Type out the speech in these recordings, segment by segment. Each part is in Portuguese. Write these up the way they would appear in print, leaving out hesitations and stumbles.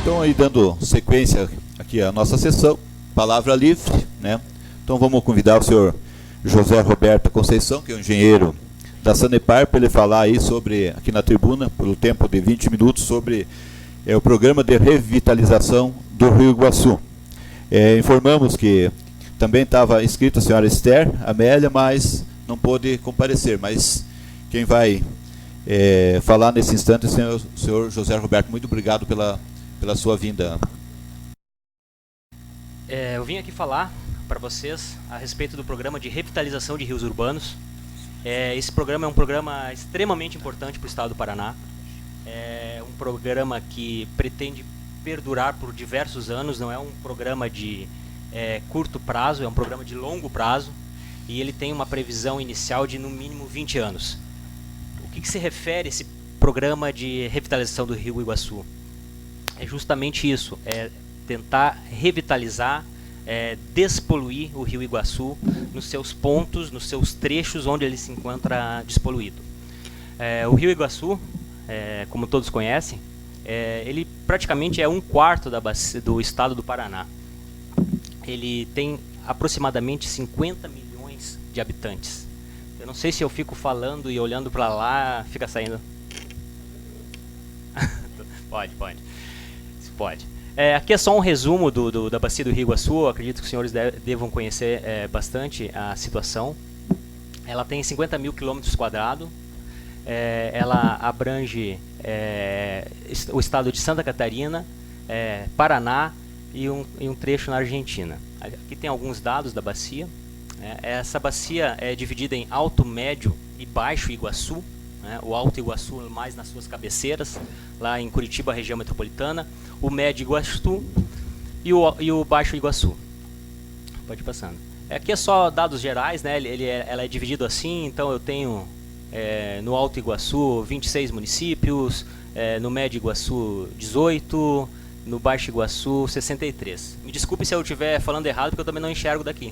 Então, aí dando sequência aqui à nossa sessão, palavra livre, né? Então vamos convidar o senhor José Roberto Conceição, que é um engenheiro da Sanepar, para ele falar aí sobre, aqui na tribuna, pelo tempo de 20 minutos, sobre o programa de revitalização do Rio Iguaçu. Informamos que também estava inscrita a senhora Esther Amélia, mas não pôde comparecer, mas quem vai falar nesse instante é o senhor José Roberto. Muito obrigado pela sua vinda. Eu vim aqui falar para vocês a respeito do programa de revitalização de rios urbanos. Esse programa é um programa extremamente importante para o estado do Paraná. É um programa que pretende perdurar por diversos anos, não é um programa de curto prazo, é um programa de longo prazo, e ele tem uma previsão inicial de no mínimo 20 anos. O que se refere a esse programa de revitalização do Rio Iguaçu? É justamente isso, é tentar revitalizar, despoluir o Rio Iguaçu nos seus pontos, nos seus trechos onde ele se encontra despoluído. O Rio Iguaçu, como todos conhecem, ele praticamente é 1/4 do estado do Paraná. Ele tem aproximadamente 50 milhões de habitantes. Eu não sei se eu fico falando e olhando para lá, fica saindo. Pode. Aqui é só um resumo da bacia do Rio Iguaçu. Acredito que os senhores devam conhecer bastante a situação. Ela tem 50 mil quilômetros quadrados. Ela abrange o estado de Santa Catarina, Paraná e um trecho na Argentina. Aqui tem alguns dados da bacia. Essa bacia é dividida em Alto, Médio e Baixo Iguaçu. O Alto Iguaçu mais nas suas cabeceiras, lá em Curitiba, região metropolitana, o Médio Iguaçu e o Baixo Iguaçu. Pode ir passando. Aqui é só dados gerais, né? Ela é dividida assim, então eu tenho no Alto Iguaçu 26 municípios, no Médio Iguaçu 18, no Baixo Iguaçu 63. Me desculpe se eu estiver falando errado, porque eu também não enxergo daqui.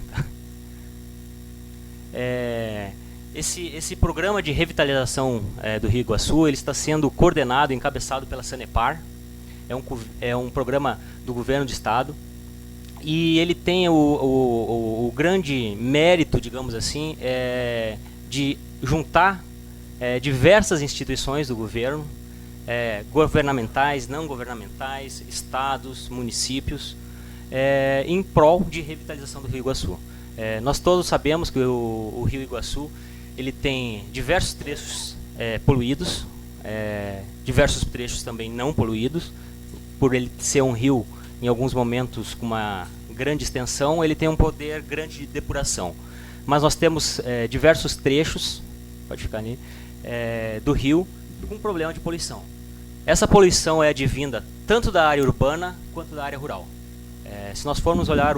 Esse programa de revitalização do Rio Iguaçu, ele está sendo coordenado e encabeçado pela Sanepar. É um programa do governo do estado. E ele tem o grande mérito, digamos assim, de juntar diversas instituições do governo, governamentais, não governamentais, estados, municípios, em prol de revitalização do Rio Iguaçu. Nós todos sabemos que o Rio Iguaçu ele tem diversos trechos poluídos, diversos trechos também não poluídos. Por ele ser um rio, em alguns momentos, com uma grande extensão, ele tem um poder grande de depuração. Mas nós temos diversos trechos, pode ficar ali, do rio com problema de poluição. Essa poluição é advinda tanto da área urbana quanto da área rural. Se nós formos olhar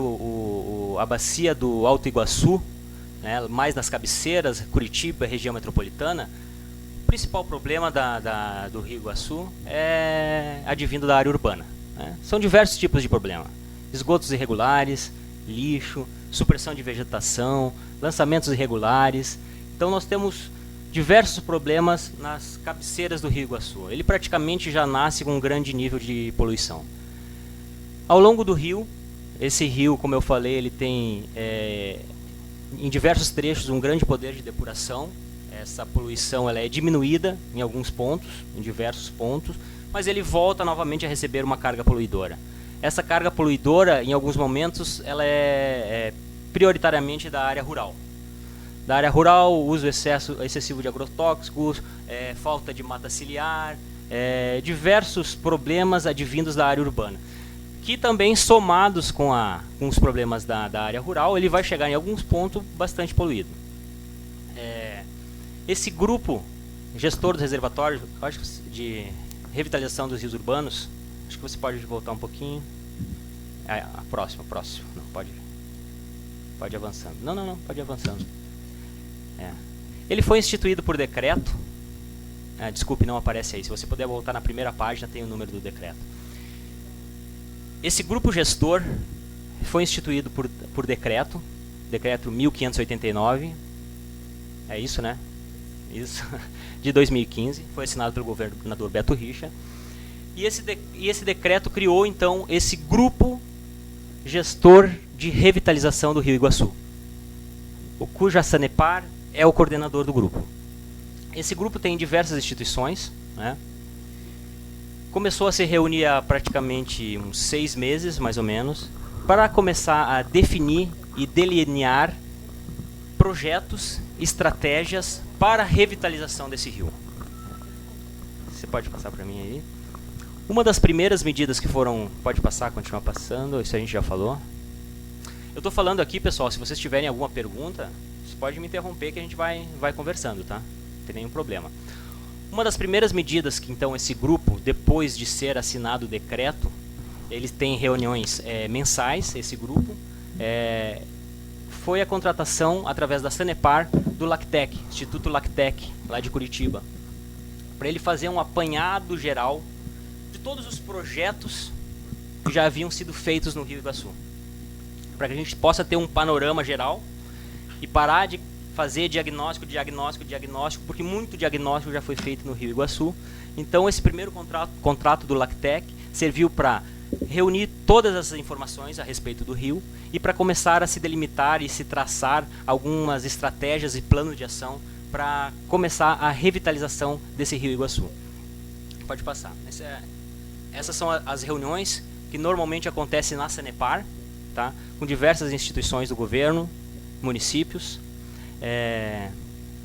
a bacia do Alto Iguaçu, mais nas cabeceiras, Curitiba, região metropolitana, o principal problema do Rio Iguaçu é advindo da área urbana. São diversos tipos de problema: esgotos irregulares, lixo, supressão de vegetação, lançamentos irregulares. Então nós temos diversos problemas nas cabeceiras do Rio Iguaçu. Ele praticamente já nasce com um grande nível de poluição. Ao longo do rio, esse rio, como eu falei, ele tem em diversos trechos um grande poder de depuração. Essa poluição ela é diminuída em alguns pontos, em diversos pontos, mas ele volta novamente a receber uma carga poluidora. Essa carga poluidora, em alguns momentos, ela é prioritariamente da área rural. Da área rural, uso excessivo de agrotóxicos, falta de mata ciliar, diversos problemas advindos da área urbana, que também, somados com os problemas da área rural, ele vai chegar em alguns pontos bastante poluído. Esse grupo gestor dos reservatórios, acho que de revitalização dos rios urbanos, acho que você pode voltar um pouquinho. Próximo. Não, pode ir avançando. Não, pode ir avançando. Ele foi instituído por decreto. Desculpe, não aparece aí. Se você puder voltar na primeira página, tem o número do decreto. Esse grupo gestor foi instituído por decreto 1589, é isso, né? Isso, de 2015, foi assinado pelo governador Beto Richa. E esse decreto criou, então, esse grupo gestor de revitalização do Rio Iguaçu, cuja Sanepar é o coordenador do grupo. Esse grupo tem diversas instituições, né? Começou a se reunir há praticamente uns 6 meses, mais ou menos, para começar a definir e delinear projetos, estratégias para a revitalização desse rio. Você pode passar para mim aí? Uma das primeiras medidas que foram... Pode passar, continuar passando, isso a gente já falou. Eu estou falando aqui, pessoal, se vocês tiverem alguma pergunta, vocês podem me interromper que a gente vai conversando, tá? Não tem nenhum problema. Uma das primeiras medidas que, então, esse grupo, depois de ser assinado o decreto, eles têm reuniões mensais, esse grupo, foi a contratação, através da Sanepar, do LACTEC, Instituto LACTEC, lá de Curitiba, para ele fazer um apanhado geral de todos os projetos que já haviam sido feitos no Rio Iguaçu, para que a gente possa ter um panorama geral e parar de fazer diagnóstico, porque muito diagnóstico já foi feito no Rio Iguaçu. Então esse primeiro contrato do LACTEC serviu para reunir todas essas informações a respeito do rio e para começar a se delimitar e se traçar algumas estratégias e planos de ação para começar a revitalização desse Rio Iguaçu. Pode passar. Essas são as reuniões que normalmente acontecem na Sanepar, tá? Com diversas instituições do governo, municípios.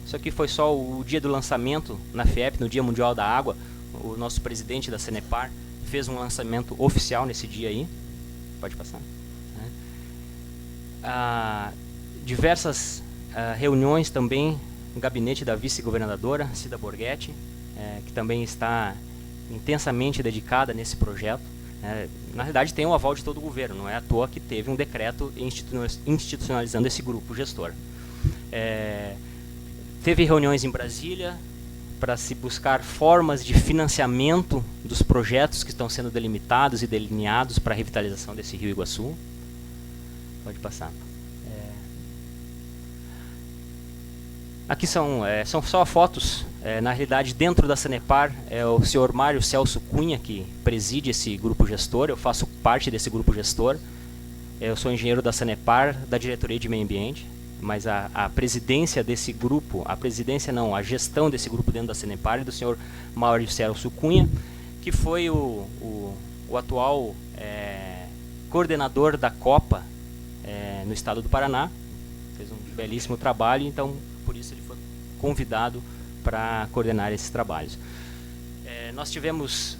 Isso aqui foi só o dia do lançamento na FIEP, no Dia Mundial da Água. O nosso presidente da Sanepar fez um lançamento oficial nesse dia aí. Pode passar. Diversas reuniões também no gabinete da vice-governadora, Cida Borghetti, que também está intensamente dedicada nesse projeto. Na realidade tem o aval de todo o governo, não é à toa que teve um decreto institucionalizando esse grupo gestor. Teve reuniões em Brasília para se buscar formas de financiamento dos projetos que estão sendo delimitados e delineados para a revitalização desse Rio Iguaçu. Pode passar. Aqui são só fotos. Na realidade, dentro da Sanepar, é o senhor Mário Celso Cunha que preside esse grupo gestor. Eu faço parte desse grupo gestor. Eu sou engenheiro da Sanepar, da Diretoria de Meio Ambiente, mas a presidência desse grupo, a gestão desse grupo dentro da Sanepar é do senhor Mário Celso Cunha, que foi o atual coordenador da Copa no estado do Paraná. Fez um belíssimo trabalho, então por isso ele foi convidado para coordenar esses trabalhos. Nós tivemos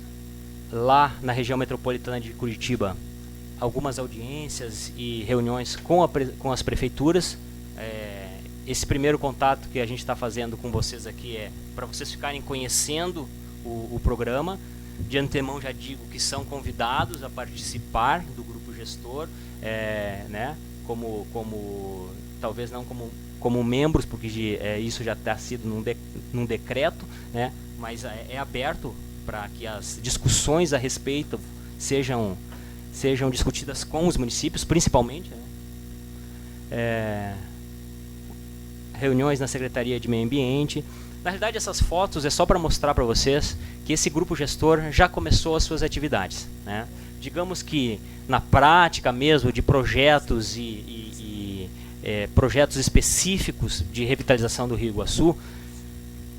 lá na região metropolitana de Curitiba algumas audiências e reuniões com as prefeituras. Esse primeiro contato que a gente está fazendo com vocês aqui é para vocês ficarem conhecendo o programa. De antemão já digo que são convidados a participar do grupo gestor, né, talvez não como membros, porque isso já está sido num decreto, né, mas é aberto para que as discussões a respeito sejam discutidas com os municípios, principalmente, né? Reuniões na Secretaria de Meio Ambiente. Na realidade, essas fotos é só para mostrar para vocês que esse grupo gestor já começou as suas atividades, né? Digamos que na prática mesmo de projetos projetos específicos de revitalização do Rio Iguaçu,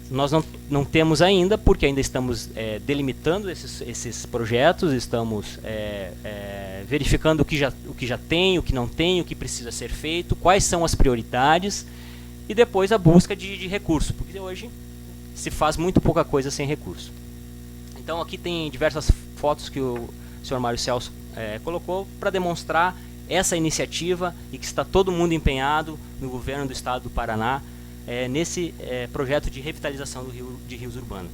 nós não temos ainda, porque ainda estamos delimitando esses projetos, estamos verificando o que já tem, o que não tem, o que precisa ser feito, quais são as prioridades, e depois a busca de recurso, porque hoje se faz muito pouca coisa sem recurso. Então aqui tem diversas fotos que o senhor Mário Celso colocou para demonstrar essa iniciativa e que está todo mundo empenhado no governo do estado do Paraná nesse projeto de revitalização de rios urbanos,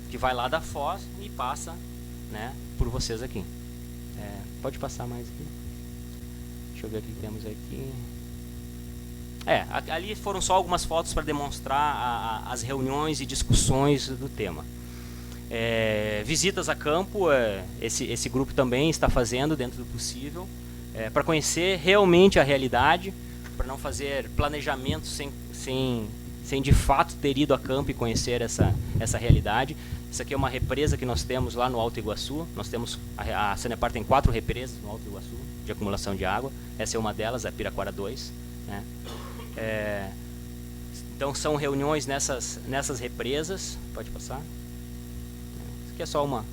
que vai lá da Foz e passa, né, por vocês aqui. Pode passar mais aqui. Deixa eu ver o que temos aqui. Ali foram só algumas fotos para demonstrar as reuniões e discussões do tema. Visitas a campo, esse grupo também está fazendo dentro do possível, para conhecer realmente a realidade, para não fazer planejamento sem de fato ter ido a campo e conhecer essa realidade. Essa aqui é uma represa que nós temos lá no Alto Iguaçu. Nós temos, a Sanepar tem 4 represas no Alto Iguaçu de acumulação de água. Essa é uma delas, a Piraquara 2. Né? Então são reuniões nessas represas. Pode passar. Isso aqui é só uma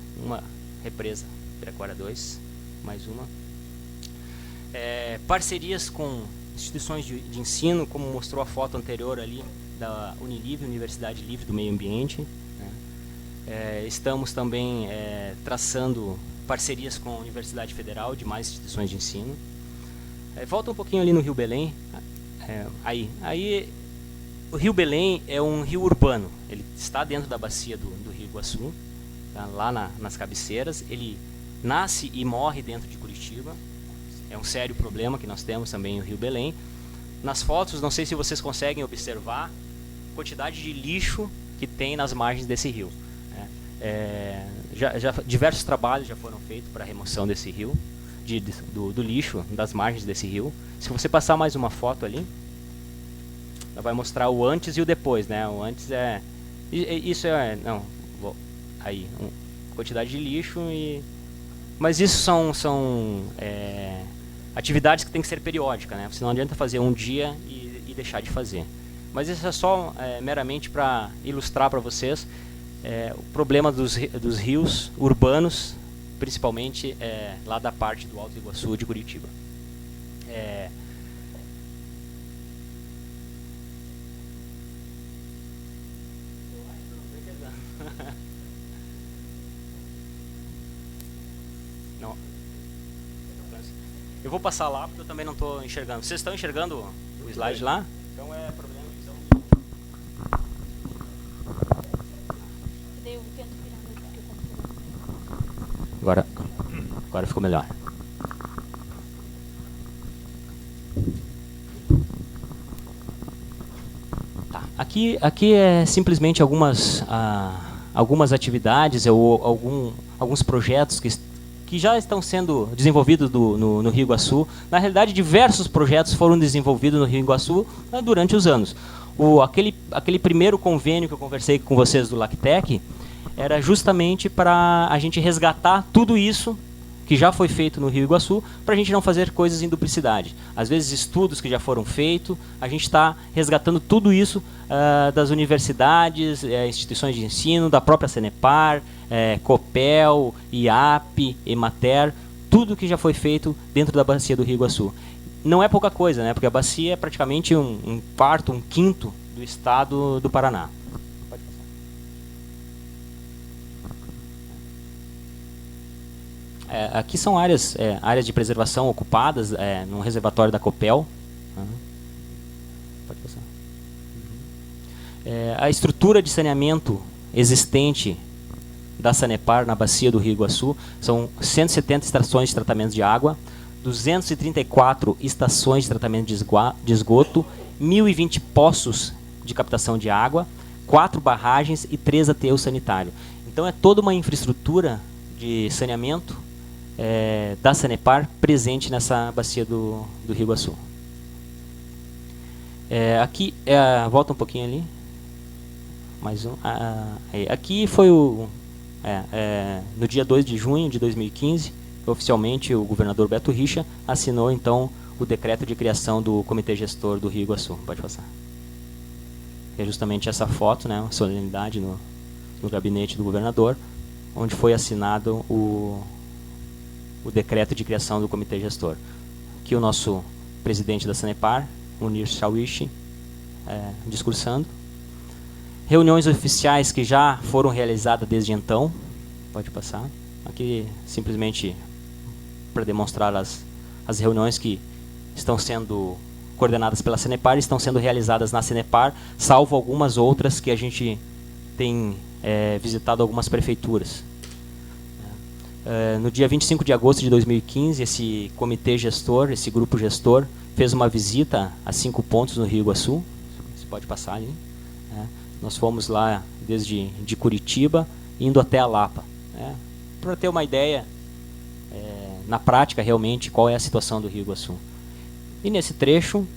represa, Piraquara 2. Mais uma. Parcerias com instituições de ensino, como mostrou a foto anterior ali, da Unilivre, Universidade Livre do Meio Ambiente. Né? Estamos também traçando parcerias com a Universidade Federal, de mais instituições de ensino. Volta um pouquinho ali no Rio Belém. Aí o Rio Belém é um rio urbano. Ele está dentro da bacia do Rio Iguaçu, tá? Lá nas cabeceiras. Ele nasce e morre dentro de Curitiba. É um sério problema que nós temos também no Rio Belém. Nas fotos, não sei se vocês conseguem observar a quantidade de lixo que tem nas margens desse rio. Diversos trabalhos já foram feitos para a remoção desse rio, do lixo das margens desse rio. Se você passar mais uma foto ali, ela vai mostrar o antes e o depois, né? O antes quantidade de lixo mas isso são atividades que tem que ser periódicas, né? Senão não adianta fazer um dia e deixar de fazer. Mas isso é só meramente para ilustrar para vocês o problema dos rios urbanos, principalmente lá da parte do Alto Iguaçu de Curitiba. Não. Eu vou passar lá porque eu também não estou enxergando. Vocês estão enxergando o slide lá? Então é problema de visão. Agora ficou melhor. Tá. Aqui é simplesmente algumas atividades ou alguns projetos que já estão sendo desenvolvidos no Rio Iguaçu. Na realidade, diversos projetos foram desenvolvidos no Rio Iguaçu durante os anos. Aquele primeiro convênio que eu conversei com vocês do LACTEC era justamente para a gente resgatar tudo isso que já foi feito no Rio Iguaçu, para a gente não fazer coisas em duplicidade. Às vezes estudos que já foram feitos, a gente está resgatando tudo isso das universidades, instituições de ensino, da própria Sanepar, Copel, IAP, Emater, tudo que já foi feito dentro da bacia do Rio Iguaçu. Não é pouca coisa, né? Porque a bacia é praticamente um quarto, um quinto do estado do Paraná. Aqui são áreas de preservação ocupadas no reservatório da Copel. Pode passar. A estrutura de saneamento existente da Sanepar na bacia do Rio Iguaçu são 170 estações de tratamento de água, 234 estações de tratamento de esgoto, 1.020 poços de captação de água, 4 barragens e 3 aterros sanitários. Então é toda uma infraestrutura de saneamento da Sanepar presente nessa bacia do Rio Iguaçu. Aqui, volta um pouquinho ali. Mais um. Aqui foi no dia 2 de junho de 2015, oficialmente o governador Beto Richa assinou então o decreto de criação do Comitê Gestor do Rio Iguaçu. Pode passar. É justamente essa foto, né, a solenidade no gabinete do governador, onde foi assinado o decreto de criação do Comitê Gestor. Aqui o nosso presidente da Sanepar, Munir Shawishi, discursando. Reuniões oficiais que já foram realizadas desde então. Pode passar. Aqui simplesmente para demonstrar as reuniões que estão sendo coordenadas pela Sanepar e estão sendo realizadas na Sanepar, salvo algumas outras que a gente tem visitado algumas prefeituras. No dia 25 de agosto de 2015, esse comitê gestor, esse grupo gestor, fez uma visita a 5 pontos no Rio Iguaçu. Você pode passar ali. Nós fomos lá desde Curitiba, indo até a Lapa. Para ter uma ideia, na prática, realmente, qual é a situação do Rio Iguaçu. E nesse trecho,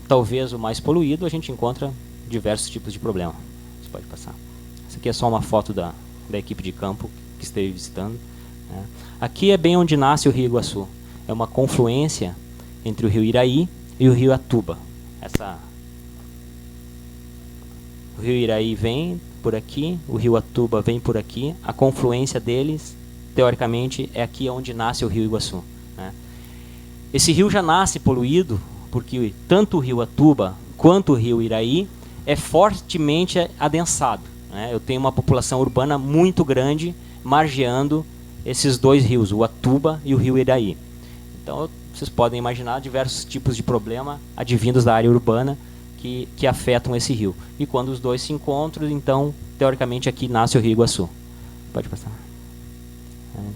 talvez o mais poluído, a gente encontra diversos tipos de problema. Você pode passar. Essa aqui é só uma foto da equipe de campo que esteve visitando. Né. Aqui é bem onde nasce o Rio Iguaçu. É uma confluência entre o rio Iraí e o rio Atuba. O rio Iraí vem por aqui, o rio Atuba vem por aqui. A confluência deles, teoricamente, é aqui onde nasce o rio Iguaçu. Né. Esse rio já nasce poluído porque tanto o rio Atuba quanto o rio Iraí é fortemente adensado. Né. Eu tenho uma população urbana muito grande margeando esses dois rios, o Atuba e o rio Iraí. Então, vocês podem imaginar diversos tipos de problema advindos da área urbana que afetam esse rio. E quando os dois se encontram, então, teoricamente, aqui nasce o Rio Iguaçu. Pode passar.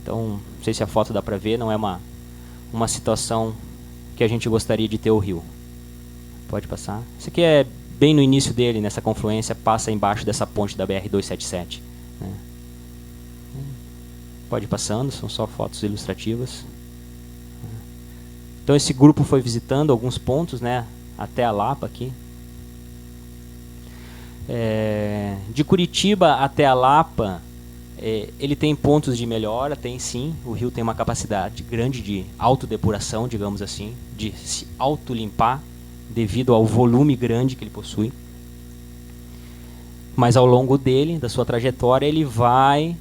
Então, não sei se a foto dá para ver, não é uma situação que a gente gostaria de ter o rio. Pode passar. Isso aqui é bem no início dele, nessa confluência, passa embaixo dessa ponte da BR-277. Né. Pode ir passando, são só fotos ilustrativas. Então esse grupo foi visitando alguns pontos, né, até a Lapa aqui. De Curitiba até a Lapa, ele tem pontos de melhora, tem sim. O rio tem uma capacidade grande de autodepuração, digamos assim, de se autolimpar devido ao volume grande que ele possui. Mas ao longo dele, da sua trajetória, ele vai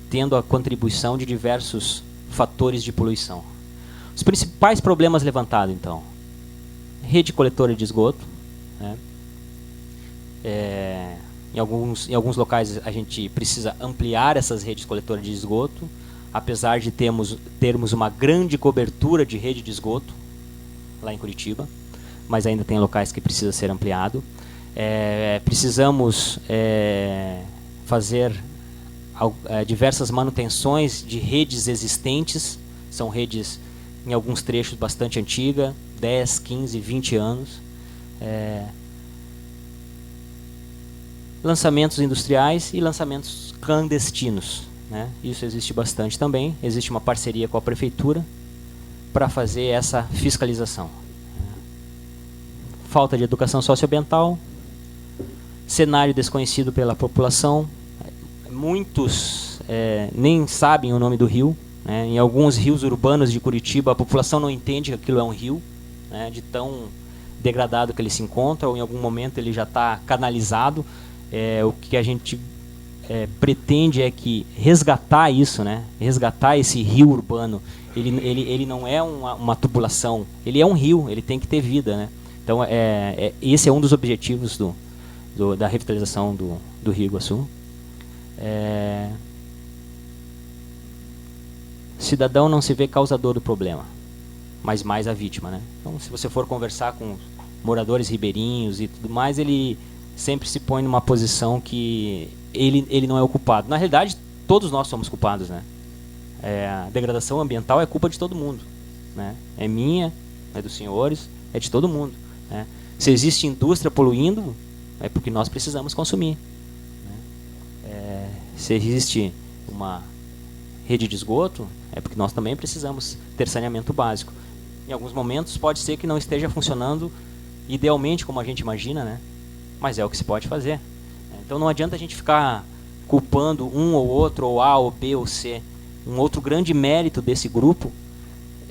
tendo a contribuição de diversos fatores de poluição. Os principais problemas levantados, então: rede coletora de esgoto. Né? Em alguns locais a gente precisa ampliar essas redes coletoras de esgoto, apesar de termos uma grande cobertura de rede de esgoto lá em Curitiba, mas ainda tem locais que precisa ser ampliado. Precisamos fazer diversas manutenções de redes existentes. São redes, em alguns trechos, bastante antigas, 10, 15, 20 anos. Lançamentos industriais e lançamentos clandestinos. Né? Isso existe bastante também. Existe uma parceria com a prefeitura para fazer essa fiscalização. Falta de educação socioambiental, cenário desconhecido pela população. Muitos nem sabem o nome do rio. Né? Em alguns rios urbanos de Curitiba, a população não entende que aquilo é um rio, né? De tão degradado que ele se encontra, ou em algum momento ele já está canalizado. O que a gente pretende é que resgatar isso, né? Resgatar esse rio urbano. Ele não é uma tubulação, ele é um rio, ele tem que ter vida. Né? Então, esse é um dos objetivos da revitalização do Rio Iguaçu. Cidadão não se vê causador do problema, mas mais a vítima. Né? Então, se você for conversar com moradores ribeirinhos e tudo mais, ele sempre se põe numa posição que ele não é o culpado. Na realidade, todos nós somos culpados. Né? A degradação ambiental é culpa de todo mundo. Né? É minha, é dos senhores, é de todo mundo. Né? Se existe indústria poluindo, é porque nós precisamos consumir. Né? Se existe uma rede de esgoto, é porque nós também precisamos ter saneamento básico. Em alguns momentos pode ser que não esteja funcionando idealmente como a gente imagina, né? Mas é o que se pode fazer. Então não adianta a gente ficar culpando um ou outro, ou A, ou B, ou C. Um outro grande mérito desse grupo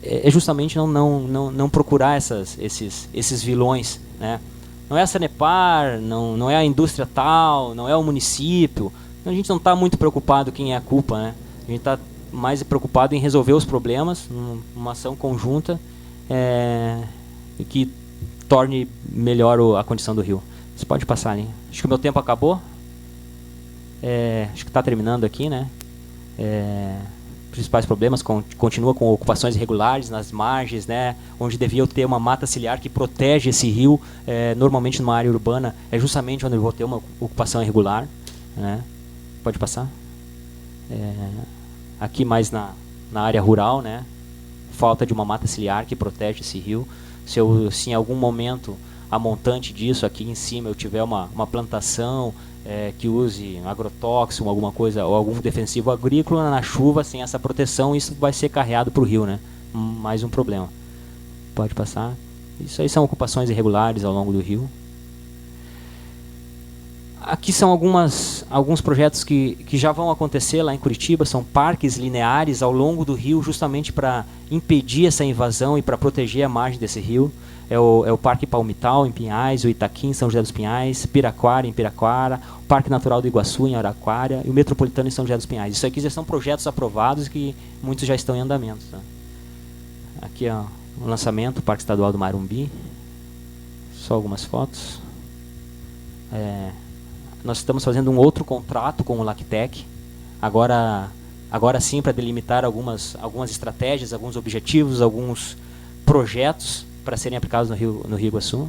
é justamente não procurar esses vilões. Né? Não é a Sanepar, não é a indústria tal, não é o município. A gente não está muito preocupado quem é a culpa. Né? A gente está mais preocupado em resolver os problemas, numa ação conjunta e que torne melhor a condição do rio. Você pode passar ali. Acho que o meu tempo acabou. Acho que está terminando aqui, né? Principais problemas continua com ocupações irregulares nas margens, né? Onde devia ter uma mata ciliar que protege esse rio. Normalmente numa área urbana é justamente onde eu vou ter uma ocupação irregular. Né? Pode passar. Aqui mais na área rural, né? Falta de uma mata ciliar que protege esse rio. Se em algum momento a montante disso aqui em cima eu tiver uma plantação que use agrotóxico, alguma coisa, ou algum defensivo agrícola, na chuva, sem essa proteção, isso vai ser carreado para o rio, né? Mais um problema. Pode passar. Isso aí são ocupações irregulares ao longo do rio. aqui são alguns projetos que já vão acontecer lá em Curitiba, são parques lineares ao longo do rio, justamente para impedir essa invasão e para proteger a margem desse rio. É o Parque Palmital, em Pinhais, o Itaqui, em São José dos Pinhais, Piraquara, em Piraquara, o Parque Natural do Iguaçu, em Araraquara, e o Metropolitano, em São José dos Pinhais. Isso aqui já são projetos aprovados que muitos já estão em andamento. Tá? Aqui ó, o lançamento, o Parque Estadual do Marumbi. Só algumas fotos. Nós estamos fazendo um outro contrato com o Lactec, agora sim, para delimitar algumas estratégias, alguns objetivos, alguns projetos para serem aplicados no Rio Iguaçu.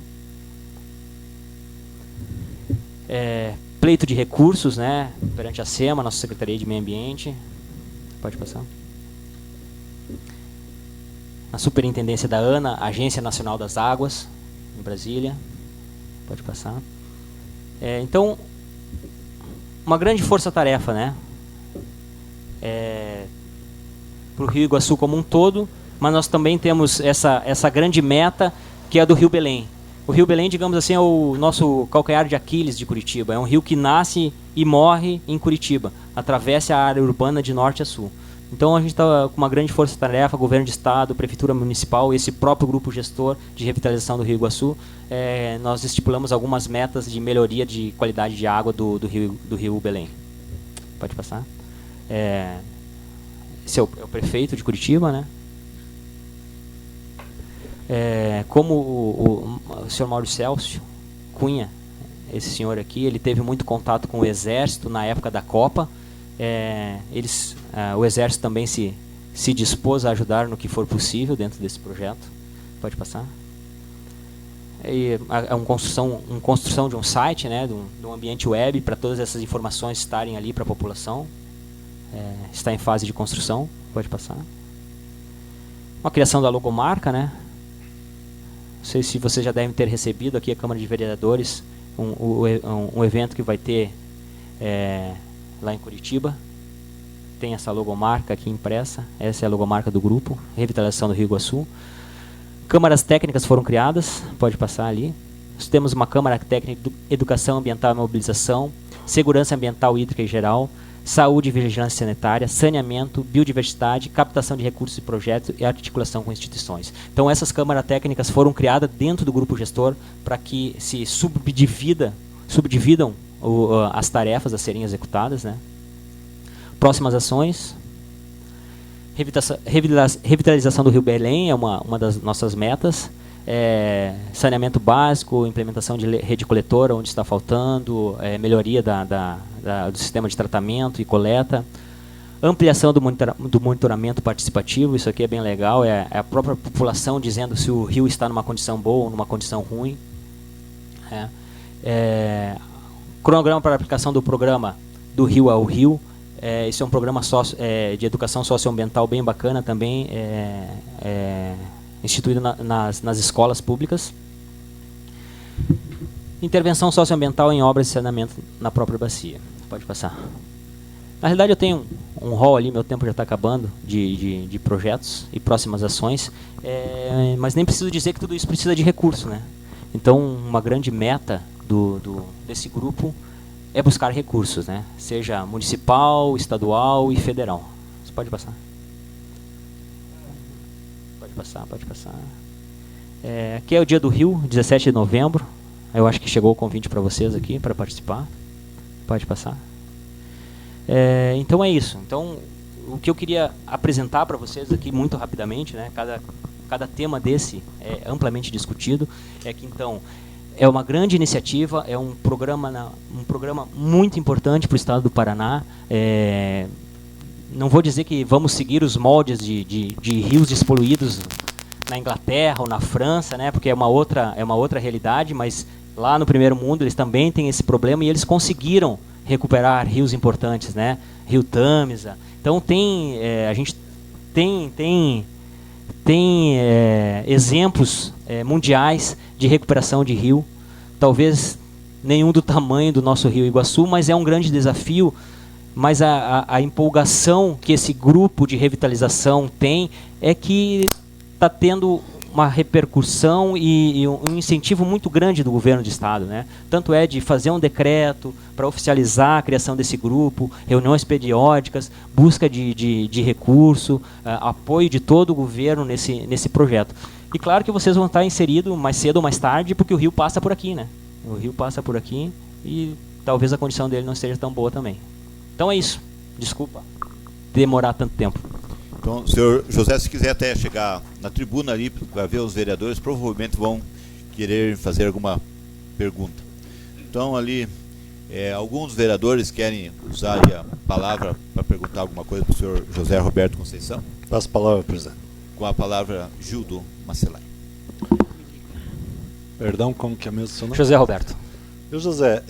Pleito de recursos, né, perante a SEMA, nossa Secretaria de Meio Ambiente. Pode passar. A Superintendência da ANA, Agência Nacional das Águas, em Brasília. Pode passar. Então, uma grande força-tarefa, né, para o Rio Iguaçu como um todo, mas nós também temos essa grande meta, que é a do Rio Belém. O Rio Belém, digamos assim, é o nosso calcanhar de Aquiles de Curitiba. É um rio que nasce e morre em Curitiba, atravessa a área urbana de norte a sul. Então a gente está com uma grande força-tarefa, governo de estado, prefeitura municipal, esse próprio grupo gestor de revitalização do Rio Iguaçu. Nós estipulamos algumas metas de melhoria de qualidade de água do Rio Belém. Pode passar. Esse é o prefeito de Curitiba, né? Como o senhor Mauro Celso Cunha, esse senhor aqui, ele teve muito contato com o Exército na época da Copa. O Exército também se dispôs a ajudar no que for possível dentro desse projeto. Pode passar. Uma construção de um site, né, de um ambiente web para todas essas informações estarem ali para a população. Está em fase de construção. Pode passar. Uma criação da logomarca, né? Não sei se vocês já devem ter recebido aqui a Câmara de Vereadores um evento que vai ter lá em Curitiba. Tem essa logomarca aqui impressa. Essa é a logomarca do grupo, Revitalização do Rio Iguaçu. Câmaras técnicas foram criadas, pode passar ali. Nós temos uma Câmara Técnica de Educação Ambiental e Mobilização, Segurança Ambiental e Hídrica em geral, Saúde e Vigilância Sanitária, Saneamento, Biodiversidade, Captação de Recursos e Projetos e Articulação com Instituições. Então essas câmaras técnicas foram criadas dentro do grupo gestor para que se subdividam as tarefas a serem executadas, né? Próximas ações. Revitalização do Rio Belém é uma das nossas metas. Saneamento básico, implementação de rede coletora onde está faltando, melhoria do sistema de tratamento e coleta, ampliação do monitoramento participativo. Isso aqui é bem legal, é a própria população dizendo se o rio está numa condição boa ou numa condição ruim. Cronograma para a aplicação do programa do Rio ao Rio. Isso é um programa de educação socioambiental bem bacana também, instituído nas escolas públicas. Intervenção socioambiental em obras de saneamento na própria bacia. Pode passar. Na realidade eu tenho um rol ali, meu tempo já está acabando, de projetos e próximas ações, mas nem preciso dizer que tudo isso precisa de recurso, né? Então uma grande meta desse grupo é buscar recursos, né? Seja municipal, estadual e federal. Você pode passar. Pode passar. Aqui é o Dia do Rio, 17 de novembro. Eu acho que chegou o convite para vocês aqui, para participar. Pode passar. Então é isso. Então, o que eu queria apresentar para vocês aqui muito rapidamente, né? Cada tema desse é amplamente discutido. É que, então, é uma grande iniciativa, é um programa muito importante para o estado do Paraná. Não vou dizer que vamos seguir os moldes de rios despoluídos na Inglaterra ou na França, né, porque é uma outra realidade, mas lá no primeiro mundo eles também têm esse problema e eles conseguiram recuperar rios importantes, né, Rio Tâmisa. Então a gente tem exemplos mundiais de recuperação de rio, talvez nenhum do tamanho do nosso Rio Iguaçu, mas é um grande desafio. Mas a empolgação que esse grupo de revitalização tem é que está tendo uma repercussão e um incentivo muito grande do governo de estado, né? Tanto é de fazer um decreto para oficializar a criação desse grupo, reuniões periódicas, busca de recurso, apoio de todo o governo nesse projeto. E claro que vocês vão estar inseridos mais cedo ou mais tarde, porque o rio passa por aqui, né? O rio passa por aqui e talvez a condição dele não seja tão boa também. Então é isso. Desculpa demorar tanto tempo. Então, senhor José, se quiser até chegar na tribuna ali para ver os vereadores, provavelmente vão querer fazer alguma pergunta. Então, ali, alguns vereadores querem usar aí a palavra para perguntar alguma coisa para o senhor José Roberto Conceição? Passo a palavra, presidente. Com a palavra, Gildo Macelai. Perdão, como que é mesmo o seu nome? José Roberto. José,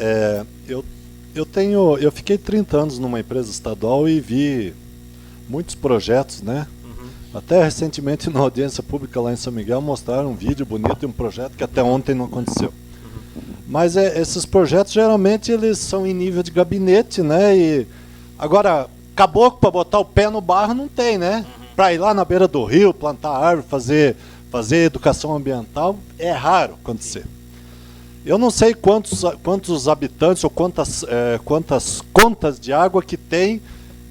eu fiquei 30 anos numa empresa estadual e vi muitos projetos, né? Até recentemente na audiência pública lá em São Miguel mostraram um vídeo bonito de um projeto que até ontem não aconteceu. Mas esses projetos geralmente eles são em nível de gabinete, né? E agora, caboclo para botar o pé no barro não tem, né? Para ir lá na beira do rio, plantar árvore, fazer educação ambiental, é raro acontecer. Eu não sei quantos habitantes ou quantas contas de água que tem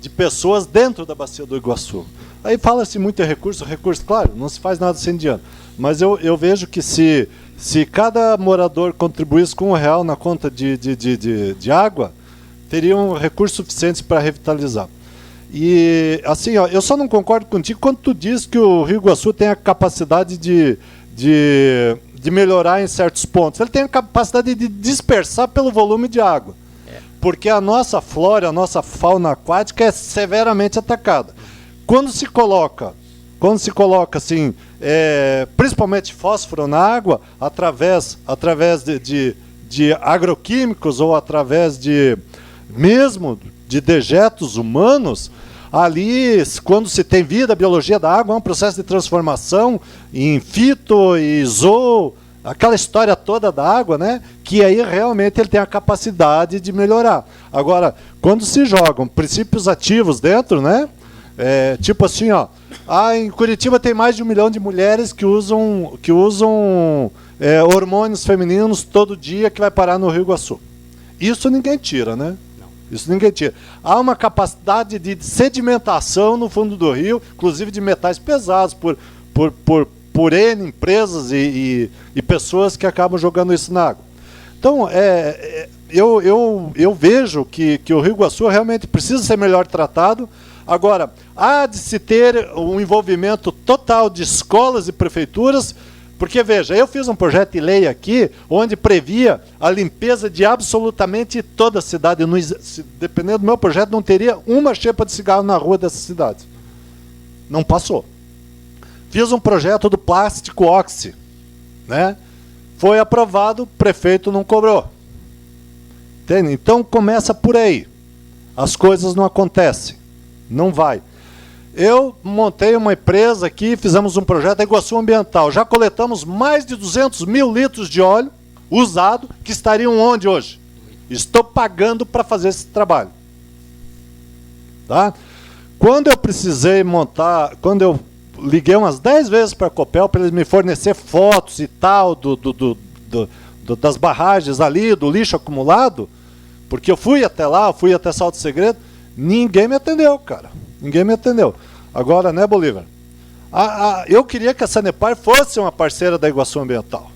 de pessoas dentro da bacia do Iguaçu. Aí fala-se muito em recurso, claro, não se faz nada sem dinheiro. Mas eu vejo que se cada morador contribuísse com R$1 na conta de água, teriam recursos suficientes para revitalizar. E assim, ó, eu só não concordo contigo quando tu diz que o Rio Iguaçu tem a capacidade de melhorar em certos pontos. Ele tem a capacidade de dispersar pelo volume de água. Porque a nossa flora, a nossa fauna aquática é severamente atacada. Quando se coloca assim, principalmente fósforo na água, através de agroquímicos ou através mesmo de dejetos humanos, ali, quando se tem vida, a biologia da água é um processo de transformação em fito e zoo, aquela história toda da água, né? Que aí realmente ele tem a capacidade de melhorar. Agora, quando se jogam princípios ativos dentro, né? Tipo assim, ó, em Curitiba tem mais de 1 milhão de mulheres que usam hormônios femininos todo dia que vai parar no Rio Iguaçu. Isso ninguém tira, né? Isso ninguém tira. Há uma capacidade de sedimentação no fundo do rio, inclusive de metais pesados, por N empresas e pessoas que acabam jogando isso na água. Então, eu vejo que o Rio Iguaçu realmente precisa ser melhor tratado. Agora, há de se ter um envolvimento total de escolas e prefeituras, porque, veja, eu fiz um projeto de lei aqui, onde previa a limpeza de absolutamente toda a cidade. Dependendo do meu projeto, não teria uma xepa de cigarro na rua dessa cidade. Não passou. Fiz um projeto do plástico oxi, né? Foi aprovado, o prefeito não cobrou. Entende? Então começa por aí. As coisas não acontecem. Não vai. Eu montei uma empresa aqui, fizemos um projeto da Iguaçu Ambiental. Já coletamos mais de 200 mil litros de óleo usado, que estariam onde hoje? Estou pagando para fazer esse trabalho. Tá? Quando eu precisei montar, quando eu liguei umas 10 vezes para a Copel para eles me fornecer fotos e tal das barragens ali, do lixo acumulado, porque eu fui até lá, fui até Salto Segredo, ninguém me atendeu, cara. Ninguém me atendeu. Agora, né, Bolívar? Eu queria que a Sanepar fosse uma parceira da Iguaçu Ambiental.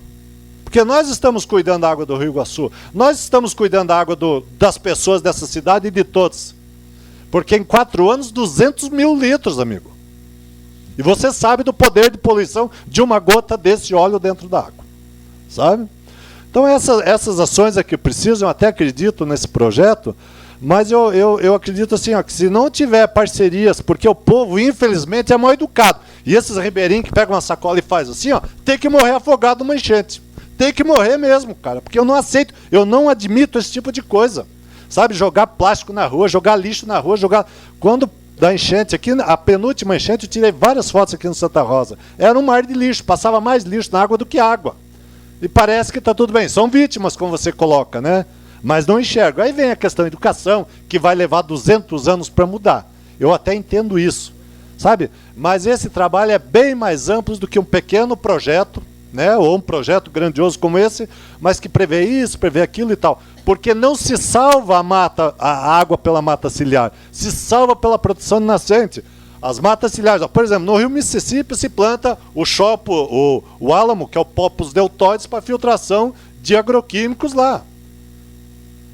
Porque nós estamos cuidando da água do Rio Iguaçu, nós estamos cuidando da água das pessoas dessa cidade e de todos. Porque em 4 anos, 200 mil litros, amigo. E você sabe do poder de poluição de uma gota desse óleo dentro da água. Sabe? Então essas ações aqui precisam, eu até acredito nesse projeto, mas eu acredito assim, ó, que se não tiver parcerias, porque o povo, infelizmente, é mal educado. E esses ribeirinhos que pegam uma sacola e faz assim, ó, tem que morrer afogado numa enchente. Tem que morrer mesmo, cara, porque eu não aceito, eu não admito esse tipo de coisa. Sabe, jogar plástico na rua, jogar lixo na rua, Quando da enchente, aqui, a penúltima enchente, eu tirei várias fotos aqui no Santa Rosa. Era um mar de lixo, passava mais lixo na água do que água. E parece que está tudo bem. São vítimas, como você coloca, né? Mas não enxergo. Aí vem a questão da educação, que vai levar 200 anos para mudar. Eu até entendo isso. sabe? Mas esse trabalho é bem mais amplo do que um pequeno projeto, né? Ou um projeto grandioso como esse, mas que prevê isso, prevê aquilo e tal. Porque não se salva a água pela mata ciliar, se salva pela produção de nascente. As matas ciliares, por exemplo, no rio Mississippi se planta o chopo, o álamo, que é o Popus deltoides, para filtração de agroquímicos lá.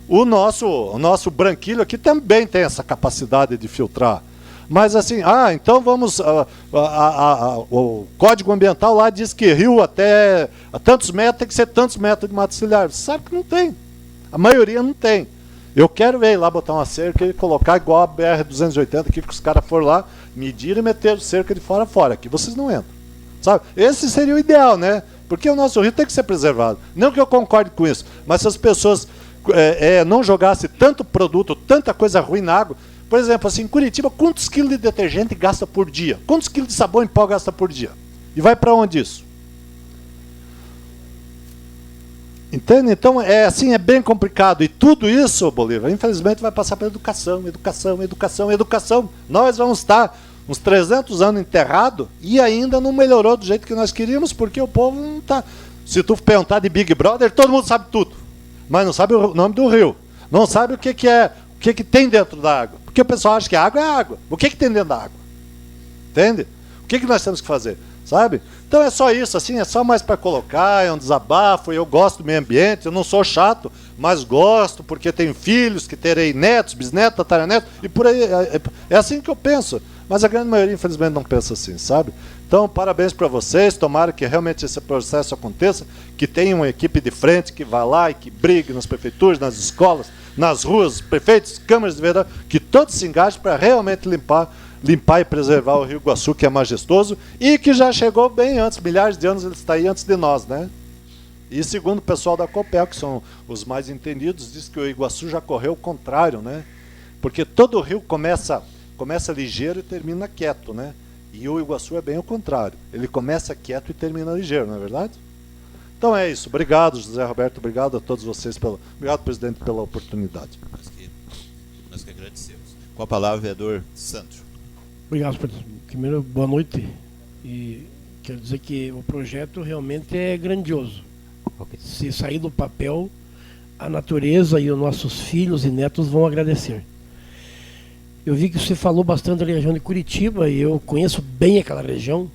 O nosso branquilho aqui também tem essa capacidade de filtrar. Mas assim, então vamos... o Código Ambiental lá diz que rio até tantos metros tem que ser tantos metros de mata ciliar. Você sabe que não tem. A maioria não tem. Eu quero ver lá botar uma cerca e colocar igual a BR-280 aqui, que os caras foram lá, mediram e meteram cerca de fora a fora. Aqui vocês não entram. Sabe? Esse seria o ideal, né? Porque o nosso rio tem que ser preservado. Não que eu concorde com isso, mas se as pessoas não jogassem tanto produto, tanta coisa ruim na água. Por exemplo, assim, em Curitiba, quantos quilos de detergente gasta por dia? Quantos quilos de sabão em pó gasta por dia? E vai para onde isso? Entende? Então, é bem complicado. E tudo isso, Bolívar, infelizmente, vai passar pela educação, educação, educação, educação. Nós vamos estar uns 300 anos enterrados e ainda não melhorou do jeito que nós queríamos, porque o povo não está... Se tu perguntar de Big Brother, todo mundo sabe tudo. Mas não sabe o nome do rio. Não sabe o que tem dentro da água. Porque o pessoal acha que a água é água. O que tem dentro da água? Entende? O que nós temos que fazer? Sabe? Então é só isso, assim, é só mais para colocar, é um desabafo. Eu gosto do meio ambiente, eu não sou chato, mas gosto porque tenho filhos, que terei netos, bisnetos, tataranetos, e por aí, é assim que eu penso. Mas a grande maioria, infelizmente, não pensa assim, sabe? Então, parabéns para vocês, tomara que realmente esse processo aconteça, que tenha uma equipe de frente que vá lá e que brigue nas prefeituras, nas escolas, nas ruas, prefeitos, câmaras de vereadores, que todos se engajem para realmente limpar e preservar o Rio Iguaçu, que é majestoso e que já chegou bem antes, milhares de anos ele está aí antes de nós, né? E segundo o pessoal da Copel, que são os mais entendidos, diz que o Iguaçu já correu o contrário, né? Porque todo o rio começa ligeiro e termina quieto, né? E o Iguaçu é bem o contrário. Ele começa quieto e termina ligeiro, não é verdade? Então é isso. Obrigado, José Roberto. Obrigado a todos vocês. Obrigado, presidente, pela oportunidade. Nós que agradecemos. Com a palavra, vereador Sandro. Obrigado, presidente. Primeiro, boa noite. E quero dizer que o projeto realmente é grandioso. Okay. Se sair do papel, a natureza e os nossos filhos e netos vão agradecer. Eu vi que você falou bastante da região de Curitiba e eu conheço bem aquela região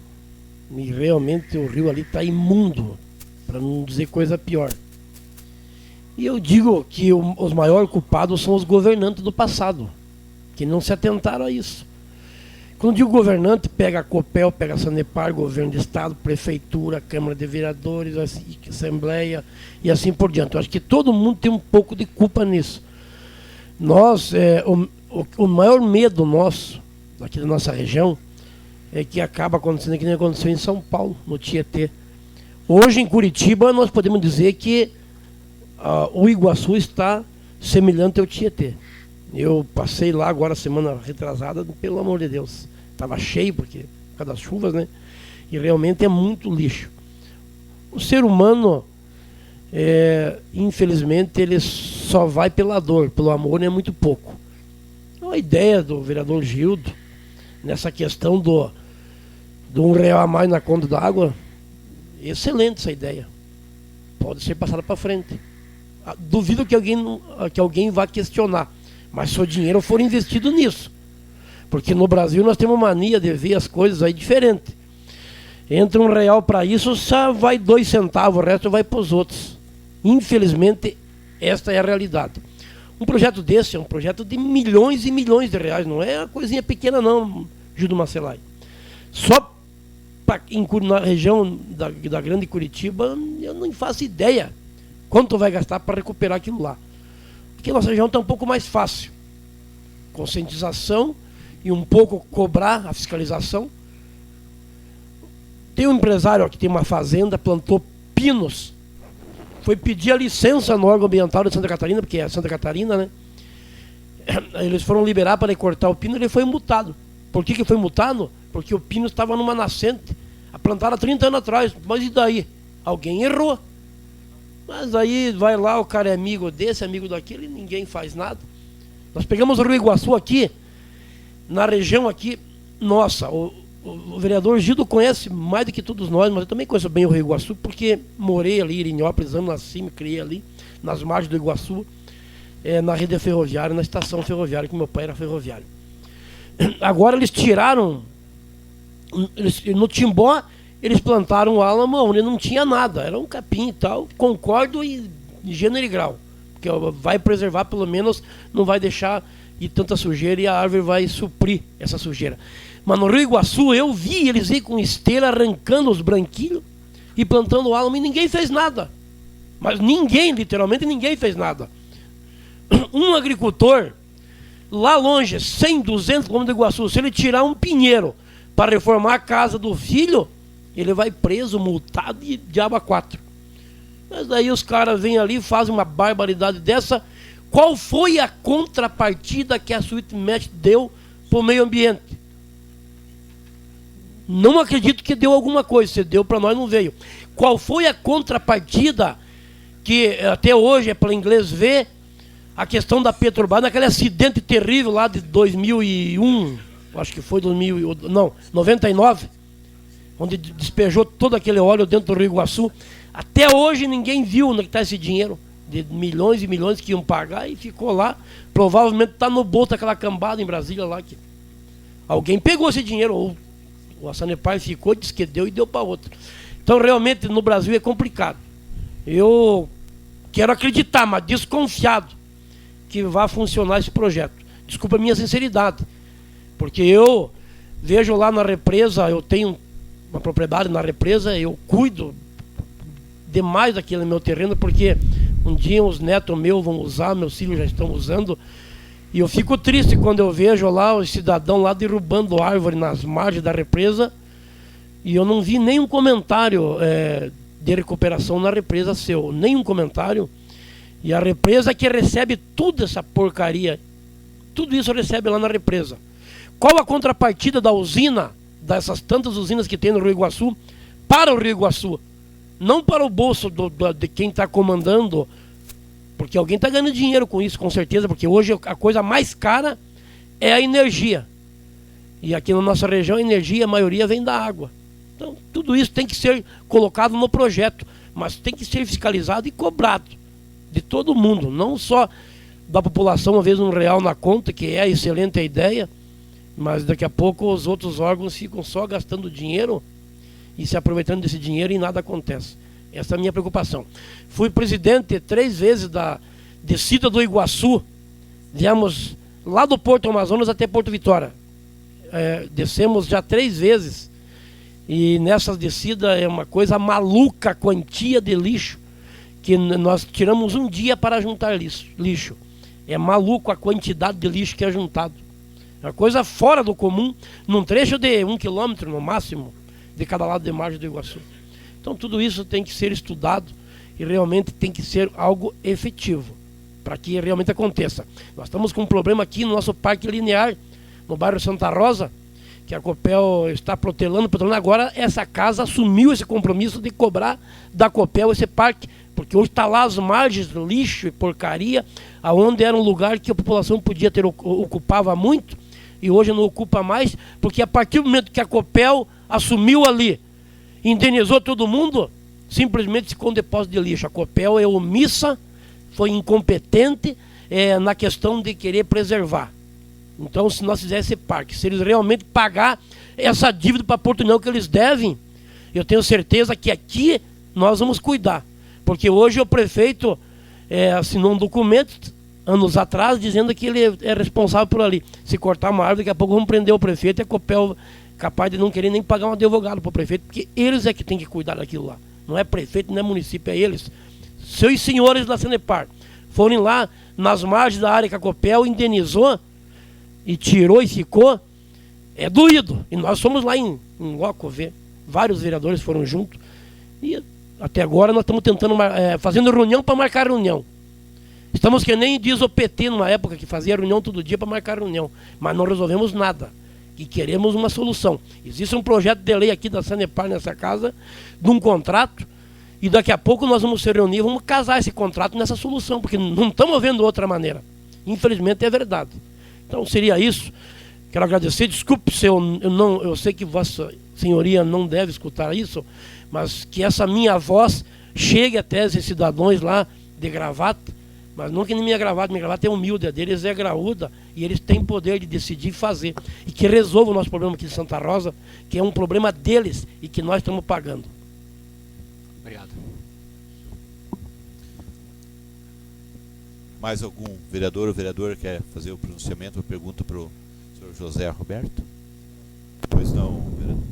e realmente o rio ali está imundo, para não dizer coisa pior. E eu digo que os maiores culpados são os governantes do passado, que não se atentaram a isso. Quando digo governante, pega a Copel, pega a Sanepar, governo de estado, prefeitura, Câmara de Vereadores, Assembleia e assim por diante. Eu acho que todo mundo tem um pouco de culpa nisso. Nós, o maior medo nosso, aqui da nossa região, é que acaba acontecendo que nem aconteceu em São Paulo, no Tietê. Hoje, em Curitiba, nós podemos dizer que o Iguaçu está semelhante ao Tietê. Eu passei lá agora, semana retrasada, pelo amor de Deus. Estava cheio, por causa das chuvas, né? E realmente é muito lixo. O ser humano, infelizmente, ele só vai pela dor, pelo amor é muito pouco. A ideia do vereador Gildo, nessa questão do R$1 a mais na conta da água, excelente essa ideia. Pode ser passada para frente. Duvido que alguém vá questionar. Mas se o dinheiro for investido nisso. Porque no Brasil nós temos mania de ver as coisas aí diferente. Entra R$1 para isso, só vai 2 centavos, o resto vai para os outros. Infelizmente, esta é a realidade. Um projeto desse é um projeto de milhões e milhões de reais, não é uma coisinha pequena não, Gildo Macelai. Só na região da grande Curitiba, eu não faço ideia quanto vai gastar para recuperar aquilo lá. Porque a nossa região está um pouco mais fácil. Conscientização e um pouco cobrar a fiscalização. Tem um empresário que tem uma fazenda, plantou pinos. Foi pedir a licença no órgão ambiental de Santa Catarina, porque é Santa Catarina, né? Eles foram liberar para ele cortar o pino e ele foi multado. Por que foi multado? Porque o pino estava numa nascente. Plantaram há 30 anos atrás. Mas e daí? Alguém errou. Mas aí vai lá, o cara é amigo desse, amigo daquele, e ninguém faz nada. Nós pegamos o Rio Iguaçu aqui, na região aqui, nossa, o vereador Gildo conhece mais do que todos nós, mas eu também conheço bem o Rio Iguaçu, porque morei ali em Irinhópolis, nasci, me criei ali, nas margens do Iguaçu, na rede ferroviária, na estação ferroviária, que meu pai era ferroviário. Agora eles tiraram, no Timbó, eles plantaram o álamo onde não tinha nada, era um capim e tal, concordo em gênero e grau, porque vai preservar, pelo menos não vai deixar ir tanta sujeira e a árvore vai suprir essa sujeira. Mas no Rio Iguaçu eu vi eles ir com esteira arrancando os branquinhos e plantando álamo e ninguém fez nada. Mas ninguém, literalmente ninguém fez nada. Um agricultor, lá longe, 100, 200 km do Iguaçu, se ele tirar um pinheiro para reformar a casa do filho, ele vai preso, multado e diabo a 4. Mas daí os caras vêm ali e fazem uma barbaridade dessa. Qual foi a contrapartida que a Sweetmatch deu para o meio ambiente? Não acredito que deu alguma coisa, se deu para nós não veio. Qual foi a contrapartida que até hoje é para inglês ver a questão da Petrobras, naquele acidente terrível lá de 2001, acho que foi 99, onde despejou todo aquele óleo dentro do Rio Iguaçu. Até hoje ninguém viu onde está esse dinheiro de milhões e milhões que iam pagar e ficou lá. Provavelmente está no bolso daquela cambada em Brasília lá. Que alguém pegou esse dinheiro, ou a Sanepar ficou, disse que deu e deu para outro. Então realmente no Brasil é complicado. Eu quero acreditar, mas desconfiado que vai funcionar esse projeto. Desculpa a minha sinceridade, porque eu vejo lá na represa, eu tenho uma propriedade na represa, eu cuido demais daquele meu terreno, porque um dia os netos meus vão usar, meus filhos já estão usando, e eu fico triste quando eu vejo lá os cidadãos lá derrubando árvore nas margens da represa, e eu não vi nenhum comentário de recuperação na represa seu, nenhum comentário. E a represa que recebe toda essa porcaria, tudo isso recebe lá na represa. Qual a contrapartida da usina, dessas tantas usinas que tem no Rio Iguaçu, para o Rio Iguaçu? Não para o bolso de quem está comandando, porque alguém está ganhando dinheiro com isso, com certeza, porque hoje a coisa mais cara é a energia. E aqui na nossa região a energia, a maioria vem da água. Então tudo isso tem que ser colocado no projeto, mas tem que ser fiscalizado e cobrado de todo mundo, não só da população, uma vez um real na conta, que é excelente a ideia, mas daqui a pouco os outros órgãos ficam só gastando dinheiro e se aproveitando desse dinheiro e nada acontece. Essa é a minha preocupação. Fui presidente 3 vezes da descida do Iguaçu, viemos lá do Porto Amazonas até Porto Vitória. Descemos já 3 vezes e nessas descidas é uma coisa maluca a quantia de lixo que nós tiramos um dia para juntar lixo. É maluco a quantidade de lixo que é juntado. É uma coisa fora do comum, num trecho de 1 quilômetro no máximo, de cada lado de margem do Iguaçu. Então tudo isso tem que ser estudado e realmente tem que ser algo efetivo, para que realmente aconteça. Nós estamos com um problema aqui no nosso parque linear, no bairro Santa Rosa, que a Copel está protelando. Agora essa casa assumiu esse compromisso de cobrar da Copel esse parque, porque hoje está lá as margens, lixo e porcaria, aonde era um lugar que a população podia ter ocupava muito, e hoje não ocupa mais, porque a partir do momento que a Copel assumiu ali, indenizou todo mundo, simplesmente ficou um depósito de lixo. A Copel é omissa, foi incompetente na questão de querer preservar. Então, se nós fizermos esse parque, se eles realmente pagar essa dívida para Porto União que eles devem, eu tenho certeza que aqui nós vamos cuidar. Porque hoje o prefeito assinou um documento, anos atrás, dizendo que ele é responsável por ali. Se cortar uma árvore, daqui a pouco vamos prender o prefeito e a Copel capaz de não querer nem pagar um advogado para o prefeito, porque eles é que tem que cuidar daquilo lá. Não é prefeito, não é município, é eles. Seus senhores da Sanepar foram lá nas margens da área que a Copel indenizou e tirou e ficou, é doído. E nós fomos lá em loco ver, vários vereadores foram juntos, e até agora nós estamos tentando, fazendo reunião para marcar reunião. Estamos que nem diz o PT numa época que fazia reunião todo dia para marcar reunião, mas não resolvemos nada. E queremos uma solução. Existe um projeto de lei aqui da Sanepar nessa casa, de um contrato, e daqui a pouco nós vamos se reunir, vamos casar esse contrato nessa solução, porque não estamos vendo outra maneira. Infelizmente é verdade. Então seria isso. Quero agradecer, desculpe se eu sei que Vossa Senhoria não deve escutar isso, mas que essa minha voz chegue até esses cidadãos lá de gravata, mas não que nem minha gravata é humilde, a deles é graúda, e eles têm poder de decidir e fazer, e que resolva o nosso problema aqui de Santa Rosa, que é um problema deles e que nós estamos pagando. Obrigado. Mais algum vereador ou vereadora quer fazer o pronunciamento? Eu pergunto para o senhor José Roberto. Pois não, vereador.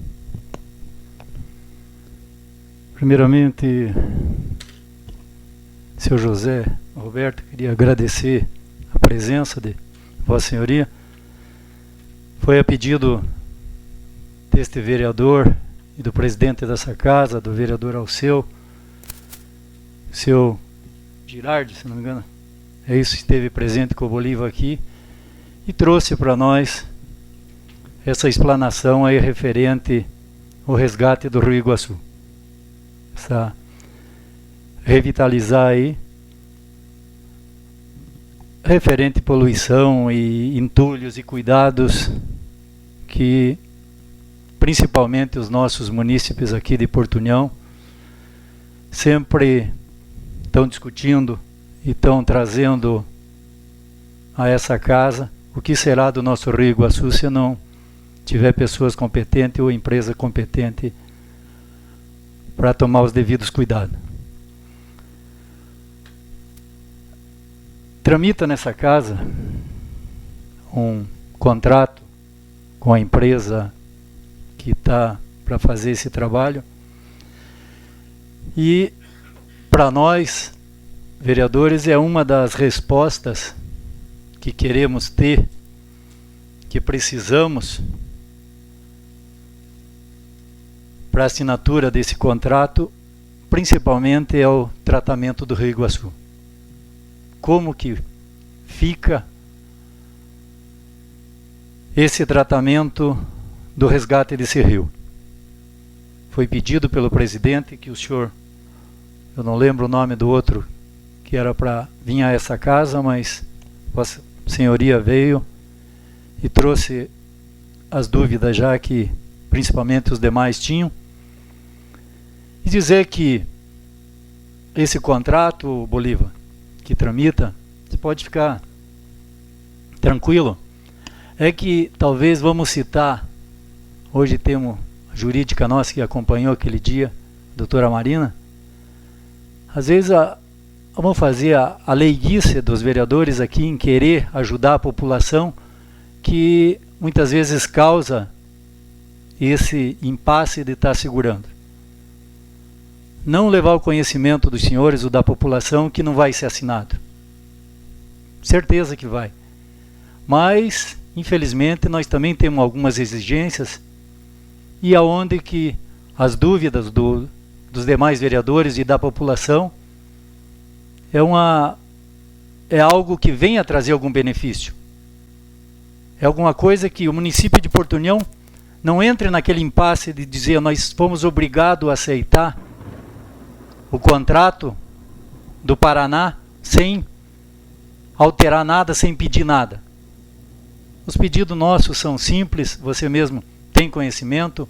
Primeiramente, senhor José Roberto, queria agradecer a presença de Vossa Senhoria. Foi a pedido deste vereador e do presidente dessa casa, do vereador Alceu, seu Girardi, se não me engano, é isso, esteve presente com o Bolívar aqui e trouxe para nós essa explanação aí referente ao resgate do Rio Iguaçu. Essa revitalizar aí referente à poluição e entulhos e cuidados que principalmente os nossos munícipes aqui de Porto União sempre estão discutindo e estão trazendo a essa casa o que será do nosso Rio Iguaçu se não tiver pessoas competentes ou empresa competente para tomar os devidos cuidados. Tramita nessa casa um contrato com a empresa que está para fazer esse trabalho e para nós vereadores é uma das respostas que queremos ter, que precisamos para a assinatura desse contrato, principalmente é o tratamento do Rio Iguaçu. Como que fica esse tratamento do resgate desse rio? Foi pedido pelo presidente que o senhor, eu não lembro o nome do outro, que era para vir a essa casa, mas Vossa Senhoria veio e trouxe as dúvidas já que principalmente os demais tinham. E dizer que esse contrato, Bolívar, que tramita, você pode ficar tranquilo, é que talvez vamos citar, hoje temos a jurídica nossa que acompanhou aquele dia, a doutora Marina, às vezes vamos fazer a leiguice dos vereadores aqui em querer ajudar a população, que muitas vezes causa esse impasse de estar segurando. Não levar ao conhecimento dos senhores ou da população que não vai ser assinado. Certeza que vai. Mas, infelizmente, nós também temos algumas exigências e aonde que as dúvidas dos demais vereadores e da população é algo que vem a trazer algum benefício. É alguma coisa que o município de Porto União não entre naquele impasse de dizer nós fomos obrigados a aceitar o contrato do Paraná sem alterar nada, sem pedir nada. Os pedidos nossos são simples, você mesmo tem conhecimento,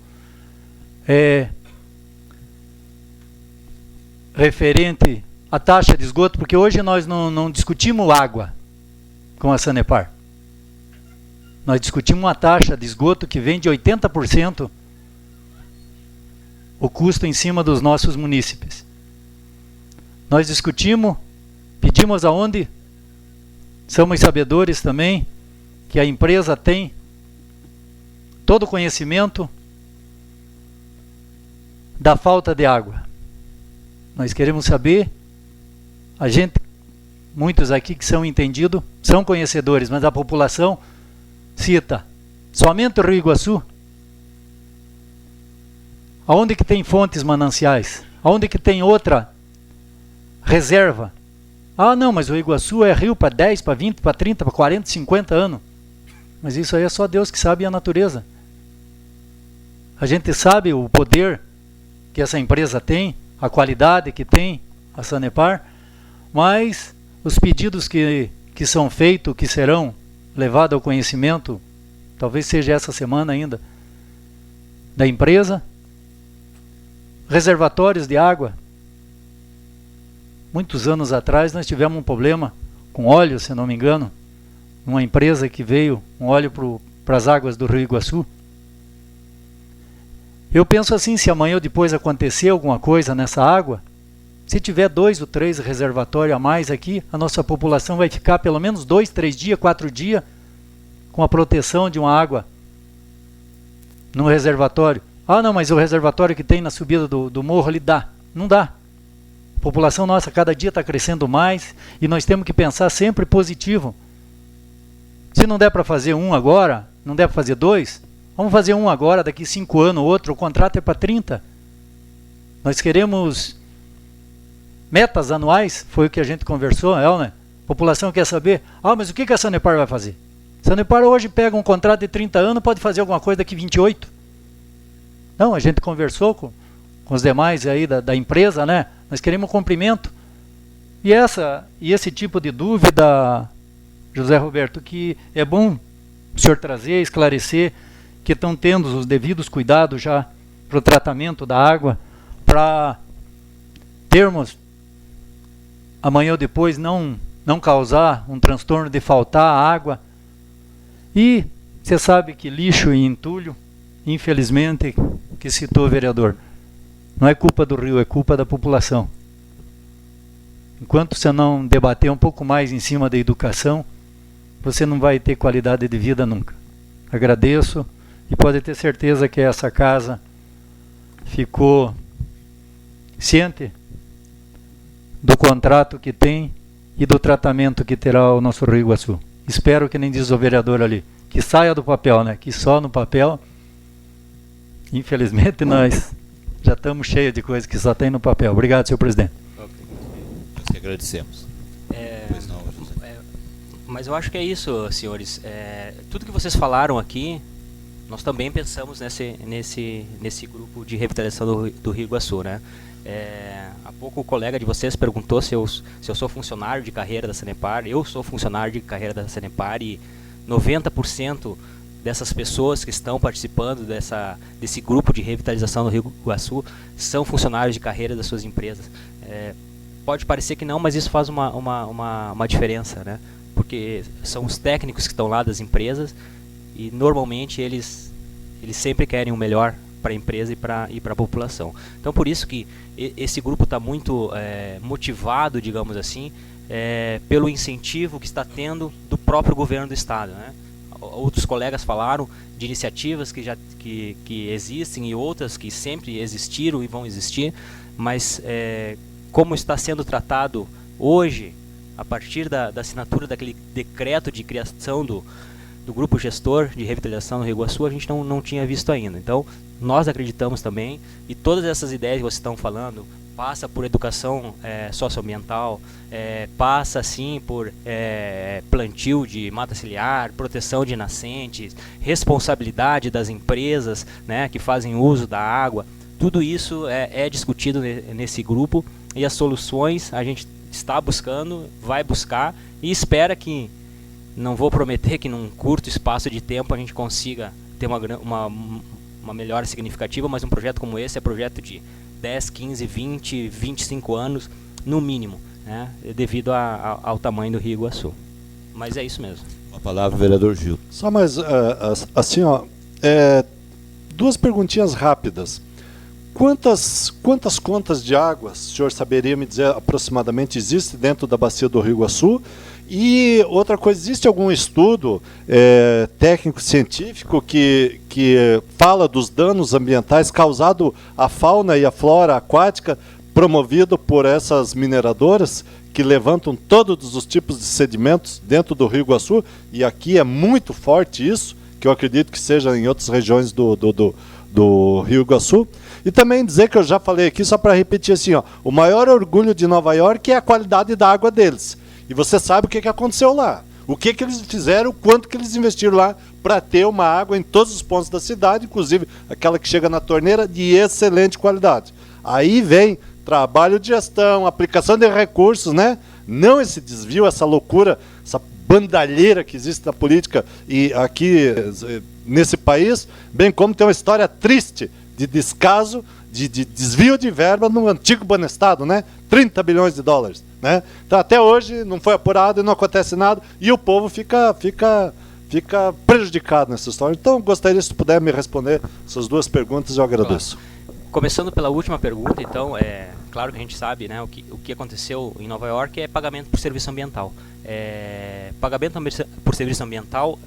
referente à taxa de esgoto, porque hoje nós não discutimos água com a Sanepar. Nós discutimos uma taxa de esgoto que vem de 80% o custo em cima dos nossos munícipes. Nós discutimos, pedimos aonde, somos sabedores também, que a empresa tem todo o conhecimento da falta de água. Nós queremos saber, a gente, muitos aqui que são entendidos, são conhecedores, mas a população cita, somente o Rio Iguaçu? Aonde que tem fontes mananciais? Aonde que tem outra reserva? Ah, não, mas o Iguaçu é rio para 10, para 20, para 30, para 40, 50 anos. Mas isso aí é só Deus que sabe e a natureza. A gente sabe o poder que essa empresa tem, a qualidade que tem a Sanepar, mas os pedidos que são feitos, que serão levados ao conhecimento talvez seja essa semana ainda, da empresa. Reservatórios de água. Muitos anos atrás nós tivemos um problema com óleo, se não me engano, uma empresa que veio um óleo para as águas do Rio Iguaçu. Eu penso assim, se amanhã ou depois acontecer alguma coisa nessa água, se tiver 2 ou 3 reservatórios a mais aqui, a nossa população vai ficar pelo menos 2, 3 dias, 4 dias com a proteção de uma água no reservatório. Ah, não, mas o reservatório que tem na subida do morro ali dá. Não dá. A população nossa cada dia está crescendo mais e nós temos que pensar sempre positivo. Se não der para fazer um agora, não der para fazer 2, vamos fazer um agora, daqui 5 anos, outro. O contrato é para 30. Nós queremos metas anuais, foi o que a gente conversou, Elner. A população quer saber, mas o que a Sanepar vai fazer? A Sanepar hoje pega um contrato de 30 anos, pode fazer alguma coisa daqui 28. Não, a gente conversou com os demais aí da empresa, né? Nós queremos cumprimento. E esse tipo de dúvida, José Roberto, que é bom o senhor trazer, esclarecer, que estão tendo os devidos cuidados já para o tratamento da água, para termos, amanhã ou depois, não causar um transtorno de faltar água. E você sabe que lixo e entulho, infelizmente, que citou o vereador, não é culpa do rio, é culpa da população. Enquanto você não debater um pouco mais em cima da educação, você não vai ter qualidade de vida nunca. Agradeço e pode ter certeza que essa casa ficou ciente do contrato que tem e do tratamento que terá o nosso Rio Iguaçu. Espero que nem diz o vereador ali, que saia do papel, né? Que só no papel, infelizmente nós já estamos cheios de coisas que só tem no papel. Obrigado, senhor presidente. Nós que agradecemos. Pois não, José. Mas eu acho que é isso, senhores. Tudo que vocês falaram aqui, nós também pensamos nesse grupo de revitalização do Rio Iguaçu, né? Há pouco o colega de vocês perguntou se eu sou funcionário de carreira da Sanepar. Eu sou funcionário de carreira da Sanepar e 90% dessas pessoas que estão participando desse grupo de revitalização do Rio Iguaçu são funcionários de carreira das suas empresas. Pode parecer que não, mas isso faz uma diferença, né? Porque são os técnicos que estão lá das empresas e normalmente eles sempre querem o melhor para a empresa e para a população. Então por isso que esse grupo está muito motivado, digamos assim, pelo incentivo que está tendo do próprio governo do estado, né? Outros colegas falaram de iniciativas que existem e outras que sempre existiram e vão existir, mas como está sendo tratado hoje, a partir da assinatura daquele decreto de criação do grupo gestor de revitalização no Rio Iguaçu, a gente não tinha visto ainda. Então, nós acreditamos também, e todas essas ideias que vocês estão falando, passa por educação socioambiental, passa sim por plantio de mata ciliar, proteção de nascentes, responsabilidade das empresas, né, que fazem uso da água. Tudo isso é discutido nesse grupo e as soluções a gente está buscando, vai buscar e espera que, não vou prometer que num curto espaço de tempo a gente consiga ter uma melhora significativa, mas um projeto como esse é projeto de 10, 15, 20, 25 anos, no mínimo, né, devido ao tamanho do Rio Iguaçu. Mas é isso mesmo. Uma palavra, vereador Gil. Só mais, assim, duas perguntinhas rápidas. Quantas contas de água, o senhor saberia me dizer aproximadamente, existe dentro da bacia do Rio Iguaçu? E outra coisa, existe algum estudo técnico-científico que fala dos danos ambientais causados à fauna e à flora aquática promovido por essas mineradoras que levantam todos os tipos de sedimentos dentro do Rio Iguaçu? E aqui é muito forte isso, que eu acredito que seja em outras regiões do Rio Iguaçu. E também dizer que eu já falei aqui, só para repetir assim, o maior orgulho de Nova York é a qualidade da água deles. E você sabe o que aconteceu lá. O que eles fizeram, o quanto que eles investiram lá para ter uma água em todos os pontos da cidade, inclusive aquela que chega na torneira, de excelente qualidade. Aí vem trabalho de gestão, aplicação de recursos, né? não esse desvio, essa loucura, essa bandalheira que existe na política e aqui nesse país, bem como tem uma história triste de descaso, de desvio de verba no antigo Banestado, né? 30 bilhões de dólares. Né? Então até hoje não foi apurado e não acontece nada, e o povo fica prejudicado nessa história. Então gostaria, se puder me responder essas duas perguntas, eu agradeço. Começando pela última pergunta, então, claro que a gente sabe, né, o que aconteceu em Nova York é pagamento por serviço ambiental. Pagamento por serviço ambiental,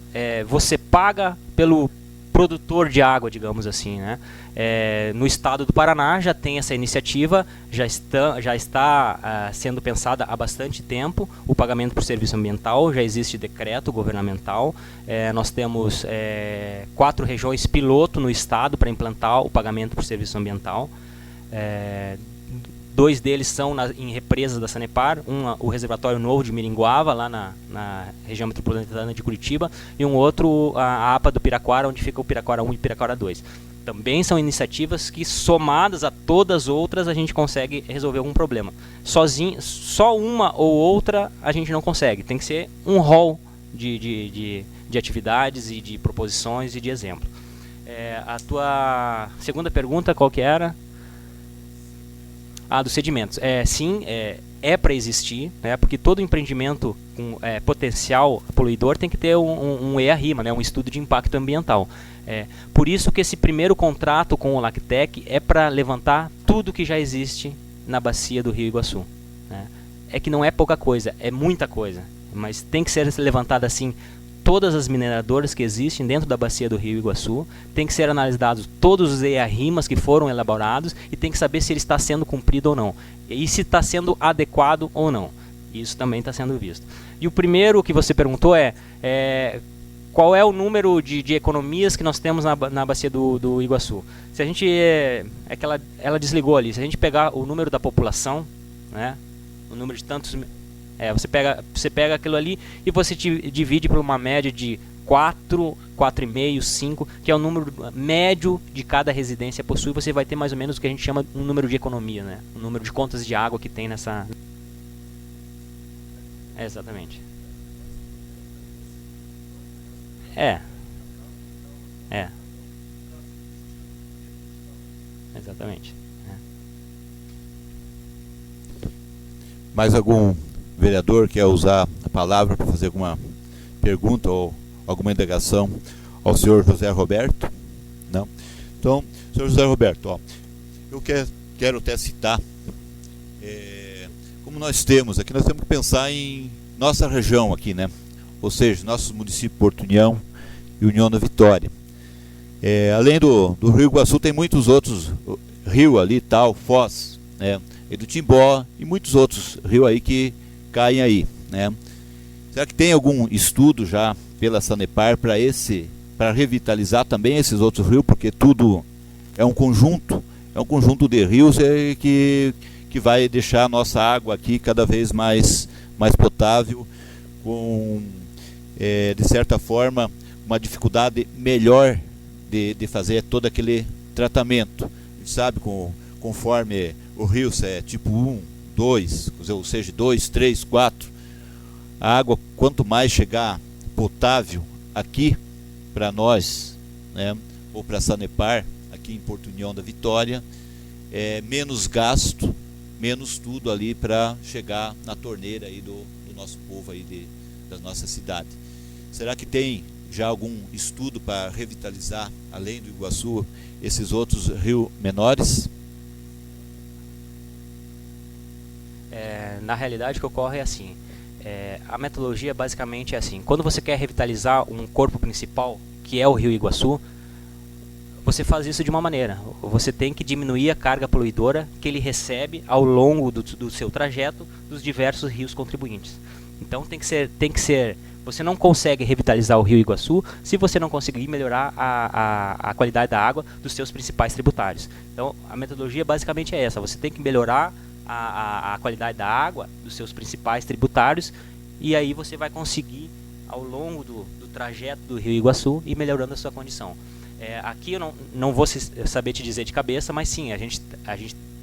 você paga pelo produtor de água, digamos assim, né? No estado do Paraná já tem essa iniciativa, já está sendo pensada há bastante tempo o pagamento por serviço ambiental, já existe decreto governamental, nós temos 4 regiões piloto no estado para implantar o pagamento por serviço ambiental. 2 deles são em represas da Sanepar, o reservatório novo de Miringuava, lá na região metropolitana de Curitiba, e um outro, a APA do Piraquara, onde fica o Piraquara 1 e Piraquara 2. Também são iniciativas que, somadas a todas as outras, a gente consegue resolver algum problema. Sozinho, só uma ou outra a gente não consegue. Tem que ser um rol de atividades e de proposições e de exemplo. A tua segunda pergunta, qual que era? Dos sedimentos. Sim, é para existir, né, porque todo empreendimento com potencial poluidor tem que ter um EA-RIMA, né, um estudo de impacto ambiental. Por isso que esse primeiro contrato com o Lactec é para levantar tudo que já existe na bacia do Rio Iguaçu. Né. É que não é pouca coisa, é muita coisa, mas tem que ser levantada assim todas as mineradoras que existem dentro da bacia do Rio Iguaçu, tem que ser analisados todos os EA-RIMAs que foram elaborados e tem que saber se ele está sendo cumprido ou não, e se está sendo adequado ou não. Isso também está sendo visto. E o primeiro que você perguntou qual é o número de economias que nós temos na bacia do Iguaçu. Se a gente, que ela desligou ali, se a gente pegar o número da população, né, o número de tantos... você pega aquilo ali e você divide por uma média de 4, 4,5, 5, que é o número médio de cada residência possui. Você vai ter mais ou menos o que a gente chama um número de economia, né? O número de contas de água que tem nessa... exatamente. Exatamente. Mais algum vereador quer usar a palavra para fazer alguma pergunta ou alguma indagação ao senhor José Roberto? Não? Então, senhor José Roberto, eu quero até citar, como nós temos aqui, nós temos que pensar em nossa região aqui, né? Ou seja, nossos municípios Porto União e União da Vitória. Além do Rio Iguaçu, tem muitos outros rios ali, Foz, né? E do Timbó e muitos outros rios aí que caem aí, né? Será que tem algum estudo já pela Sanepar para revitalizar também esses outros rios, porque tudo é um conjunto de rios que vai deixar a nossa água aqui cada vez mais potável, com de certa forma uma dificuldade melhor de fazer todo aquele tratamento. A gente sabe, conforme o rio é tipo 1, 2, ou seja, 2, 3, 4, a água, quanto mais chegar potável aqui para nós, né, ou para a Sanepar, aqui em Porto União da Vitória, menos gasto, menos tudo ali para chegar na torneira aí do nosso povo aí da nossa cidade. Será que tem já algum estudo para revitalizar, além do Iguaçu, esses outros rios menores? Na realidade, o que ocorre é assim, a metodologia basicamente é assim: quando você quer revitalizar um corpo principal, que é o Rio Iguaçu, você faz isso de uma maneira: você tem que diminuir a carga poluidora que ele recebe ao longo do seu trajeto dos diversos rios contribuintes. Então tem que ser, você não consegue revitalizar o Rio Iguaçu se você não conseguir melhorar a qualidade da água dos seus principais tributários. Então a metodologia basicamente é essa: você tem que melhorar a qualidade da água dos seus principais tributários, e aí você vai conseguir, ao longo do trajeto do Rio Iguaçu, ir melhorando a sua condição. Aqui eu não vou saber te dizer de cabeça, mas sim, a gente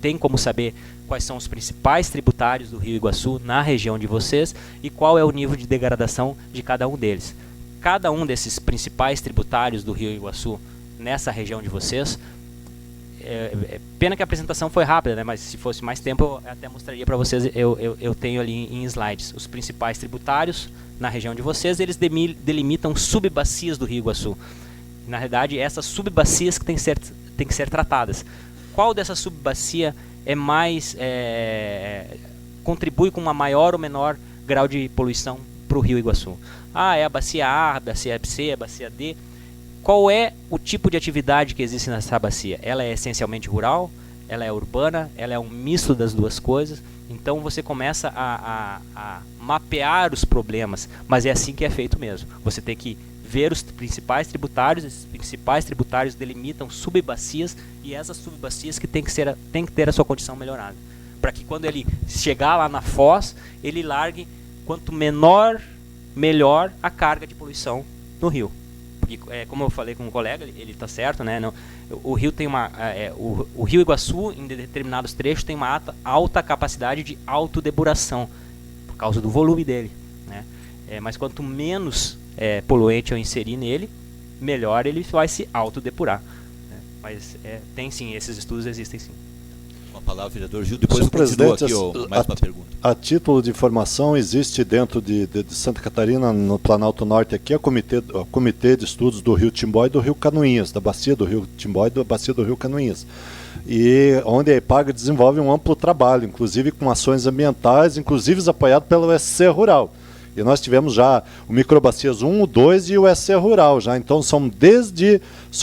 tem como saber quais são os principais tributários do Rio Iguaçu na região de vocês e qual é o nível de degradação de cada um deles. Cada um desses principais tributários do Rio Iguaçu nessa região de vocês, pena que a apresentação foi rápida, né? Mas se fosse mais tempo eu até mostraria para vocês, eu tenho ali em slides os principais tributários na região de vocês, eles delimitam subbacias do Rio Iguaçu. Na realidade, essas subbacias que têm que ser tratadas. Qual dessa subbacia é mais contribui com uma maior ou menor grau de poluição para o Rio Iguaçu? É a bacia A, a bacia C, a bacia D. Qual é o tipo de atividade que existe nessa bacia? Ela é essencialmente rural? Ela é urbana? Ela é um misto das duas coisas? Então você começa a mapear os problemas, mas é assim que é feito mesmo. Você tem que ver os principais tributários, esses principais tributários delimitam subbacias e essas subbacias que tem que ter a sua condição melhorada. Para que quando ele chegar lá na foz, ele largue quanto menor, melhor a carga de poluição no rio. Porque, como eu falei com um colega, ele está certo, né? O rio tem o Rio Iguaçu, em determinados trechos, tem uma alta capacidade de autodepuração, por causa do volume dele, né? Mas quanto menos poluente eu inserir nele, melhor ele vai se autodepurar, né? Mas tem sim, esses estudos existem sim. Com a palavra, vereador Gil, depois eu continuo aqui mais uma pergunta. A título de informação, existe dentro de Santa Catarina, no Planalto Norte aqui, o Comitê de Estudos do Rio Timbó e do Rio Canoinhas, da bacia do Rio Timbó e da bacia do Rio Canoinhas. E onde a EPAGRE desenvolve um amplo trabalho, inclusive com ações ambientais, inclusive apoiado pelo SC Rural. E nós tivemos já o Microbacias 1, o 2 e o SC Rural já. Então são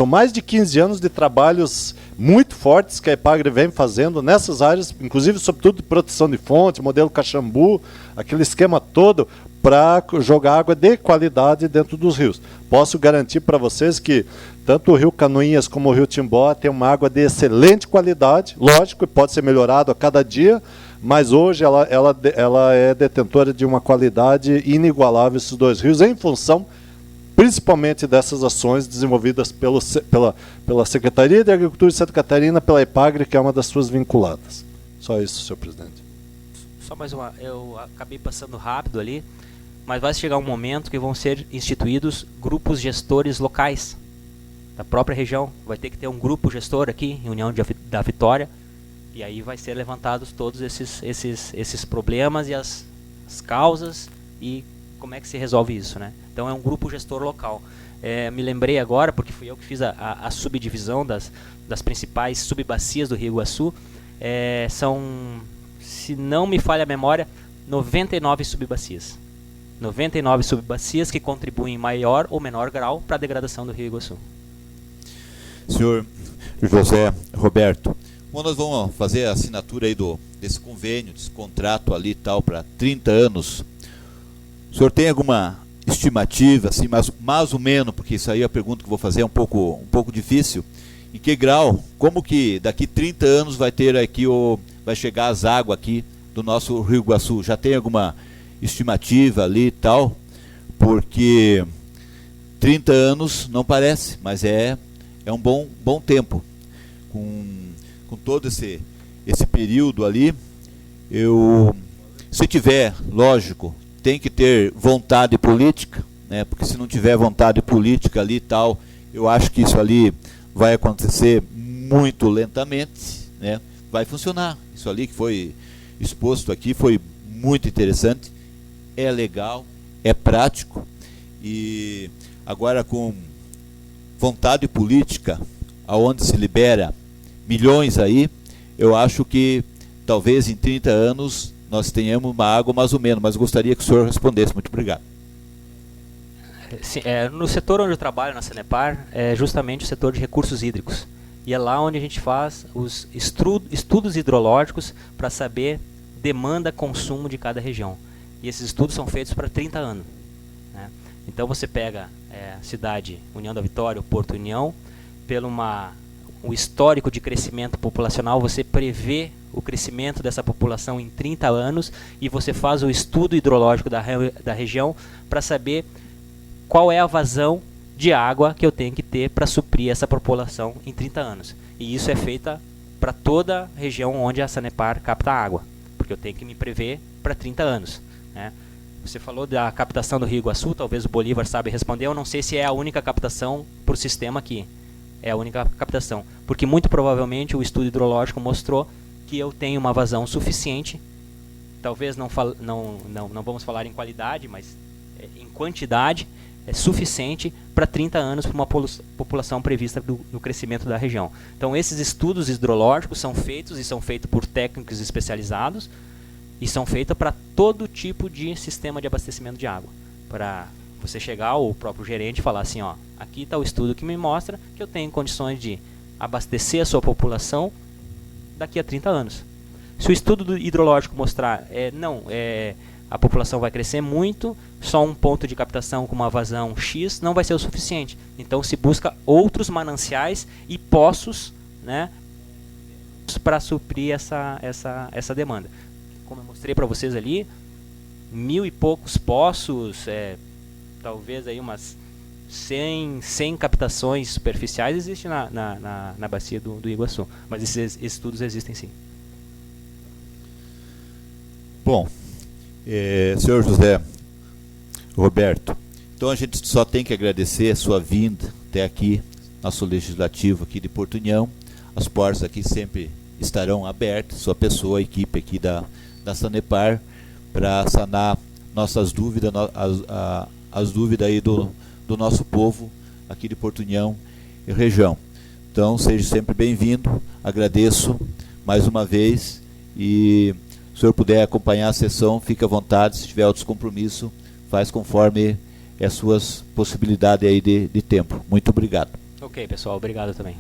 mais de 15 anos de trabalhos muito fortes que a EPAGRE vem fazendo nessas áreas, inclusive sobretudo de proteção de fonte, modelo Caxambu, aquele esquema todo para jogar água de qualidade dentro dos rios. Posso garantir para vocês que tanto o Rio Canoinhas como o Rio Timbó tem uma água de excelente qualidade, lógico, pode ser melhorado a cada dia, mas hoje ela é detentora de uma qualidade inigualável, esses dois rios, em função principalmente dessas ações desenvolvidas pela Secretaria de Agricultura de Santa Catarina, pela EPAGRE, que é uma das suas vinculadas. Só isso, senhor presidente. Só mais uma, eu acabei passando rápido ali, mas vai chegar um momento que vão ser instituídos grupos gestores locais da própria região. Vai ter que ter um grupo gestor aqui, em União da Vitória, e aí vai ser levantados todos esses problemas e as causas e como é que se resolve isso, né? Então é um grupo gestor local. Me lembrei agora, porque fui eu que fiz a subdivisão das principais subbacias do Rio Iguaçu. São, se não me falha a memória, 99 subbacias. 99 subbacias que contribuem em maior ou menor grau para a degradação do Rio Iguaçu. Senhor José Roberto, bom, nós vamos fazer a assinatura aí desse convênio, desse contrato ali e tal, para 30 anos. O senhor tem alguma estimativa, assim, mais ou menos, porque isso aí é a pergunta que eu vou fazer, é um pouco difícil. Em que grau, como que daqui 30 anos vai ter aqui, vai chegar as águas aqui do nosso Rio Iguaçu? Já tem alguma estimativa ali e tal? Porque 30 anos não parece, mas é um bom tempo. Com todo esse período ali, se tiver, lógico, tem que ter vontade política, né? Porque se não tiver vontade política ali e tal, eu acho que isso ali vai acontecer muito lentamente, né? Vai funcionar. Isso ali que foi exposto aqui foi muito interessante, é legal, é prático, e agora com vontade política, aonde se libera milhões aí, eu acho que talvez em 30 anos nós tenhamos uma água mais ou menos, mas gostaria que o senhor respondesse. Muito obrigado. Sim, no setor onde eu trabalho, na Sanepar, é justamente o setor de recursos hídricos. E é lá onde a gente faz os estudos hidrológicos para saber demanda, consumo de cada região. E esses estudos são feitos para 30 anos. Né? Então você pega a cidade União da Vitória, o Porto União, pelo o histórico de crescimento populacional, você prevê o crescimento dessa população em 30 anos e você faz o estudo hidrológico da região para saber qual é a vazão de água que eu tenho que ter para suprir essa população em 30 anos. E isso é feito para toda a região onde a Sanepar capta água, porque eu tenho que me prever para 30 anos, né? Você falou da captação do Rio Iguaçu, talvez o Bolívar sabe responder, eu não sei se é a única captação por sistema aqui. É a única captação, porque muito provavelmente o estudo hidrológico mostrou que eu tenho uma vazão suficiente, talvez não vamos falar em qualidade, mas em quantidade, é suficiente para 30 anos para uma população prevista do crescimento da região. Então esses estudos hidrológicos são feitos e são feitos por técnicos especializados e são feitos para todo tipo de sistema de abastecimento de água. Para você chegar, o próprio gerente, e falar assim, ó, aqui está o estudo que me mostra que eu tenho condições de abastecer a sua população daqui a 30 anos. Se o estudo hidrológico mostrar, a população vai crescer muito, só um ponto de captação com uma vazão X não vai ser o suficiente. Então se busca outros mananciais e poços, né, para suprir essa demanda. Como eu mostrei para vocês ali, 1000 e poucos poços, talvez aí umas 100 captações superficiais existem na bacia do Iguaçu. Mas esses estudos existem sim. Bom, senhor José Roberto, então a gente só tem que agradecer a sua vinda até aqui, nosso legislativo aqui de Porto União. As portas aqui sempre estarão abertas, sua pessoa, a equipe aqui da Sanepar, para sanar nossas dúvidas, as dúvidas aí do nosso povo aqui de Porto União e região. Então seja sempre bem-vindo, agradeço mais uma vez, e se o senhor puder acompanhar a sessão, fique à vontade. Se tiver outros compromissos, faz conforme as suas possibilidades aí de tempo. Muito obrigado. Ok, pessoal, obrigado também.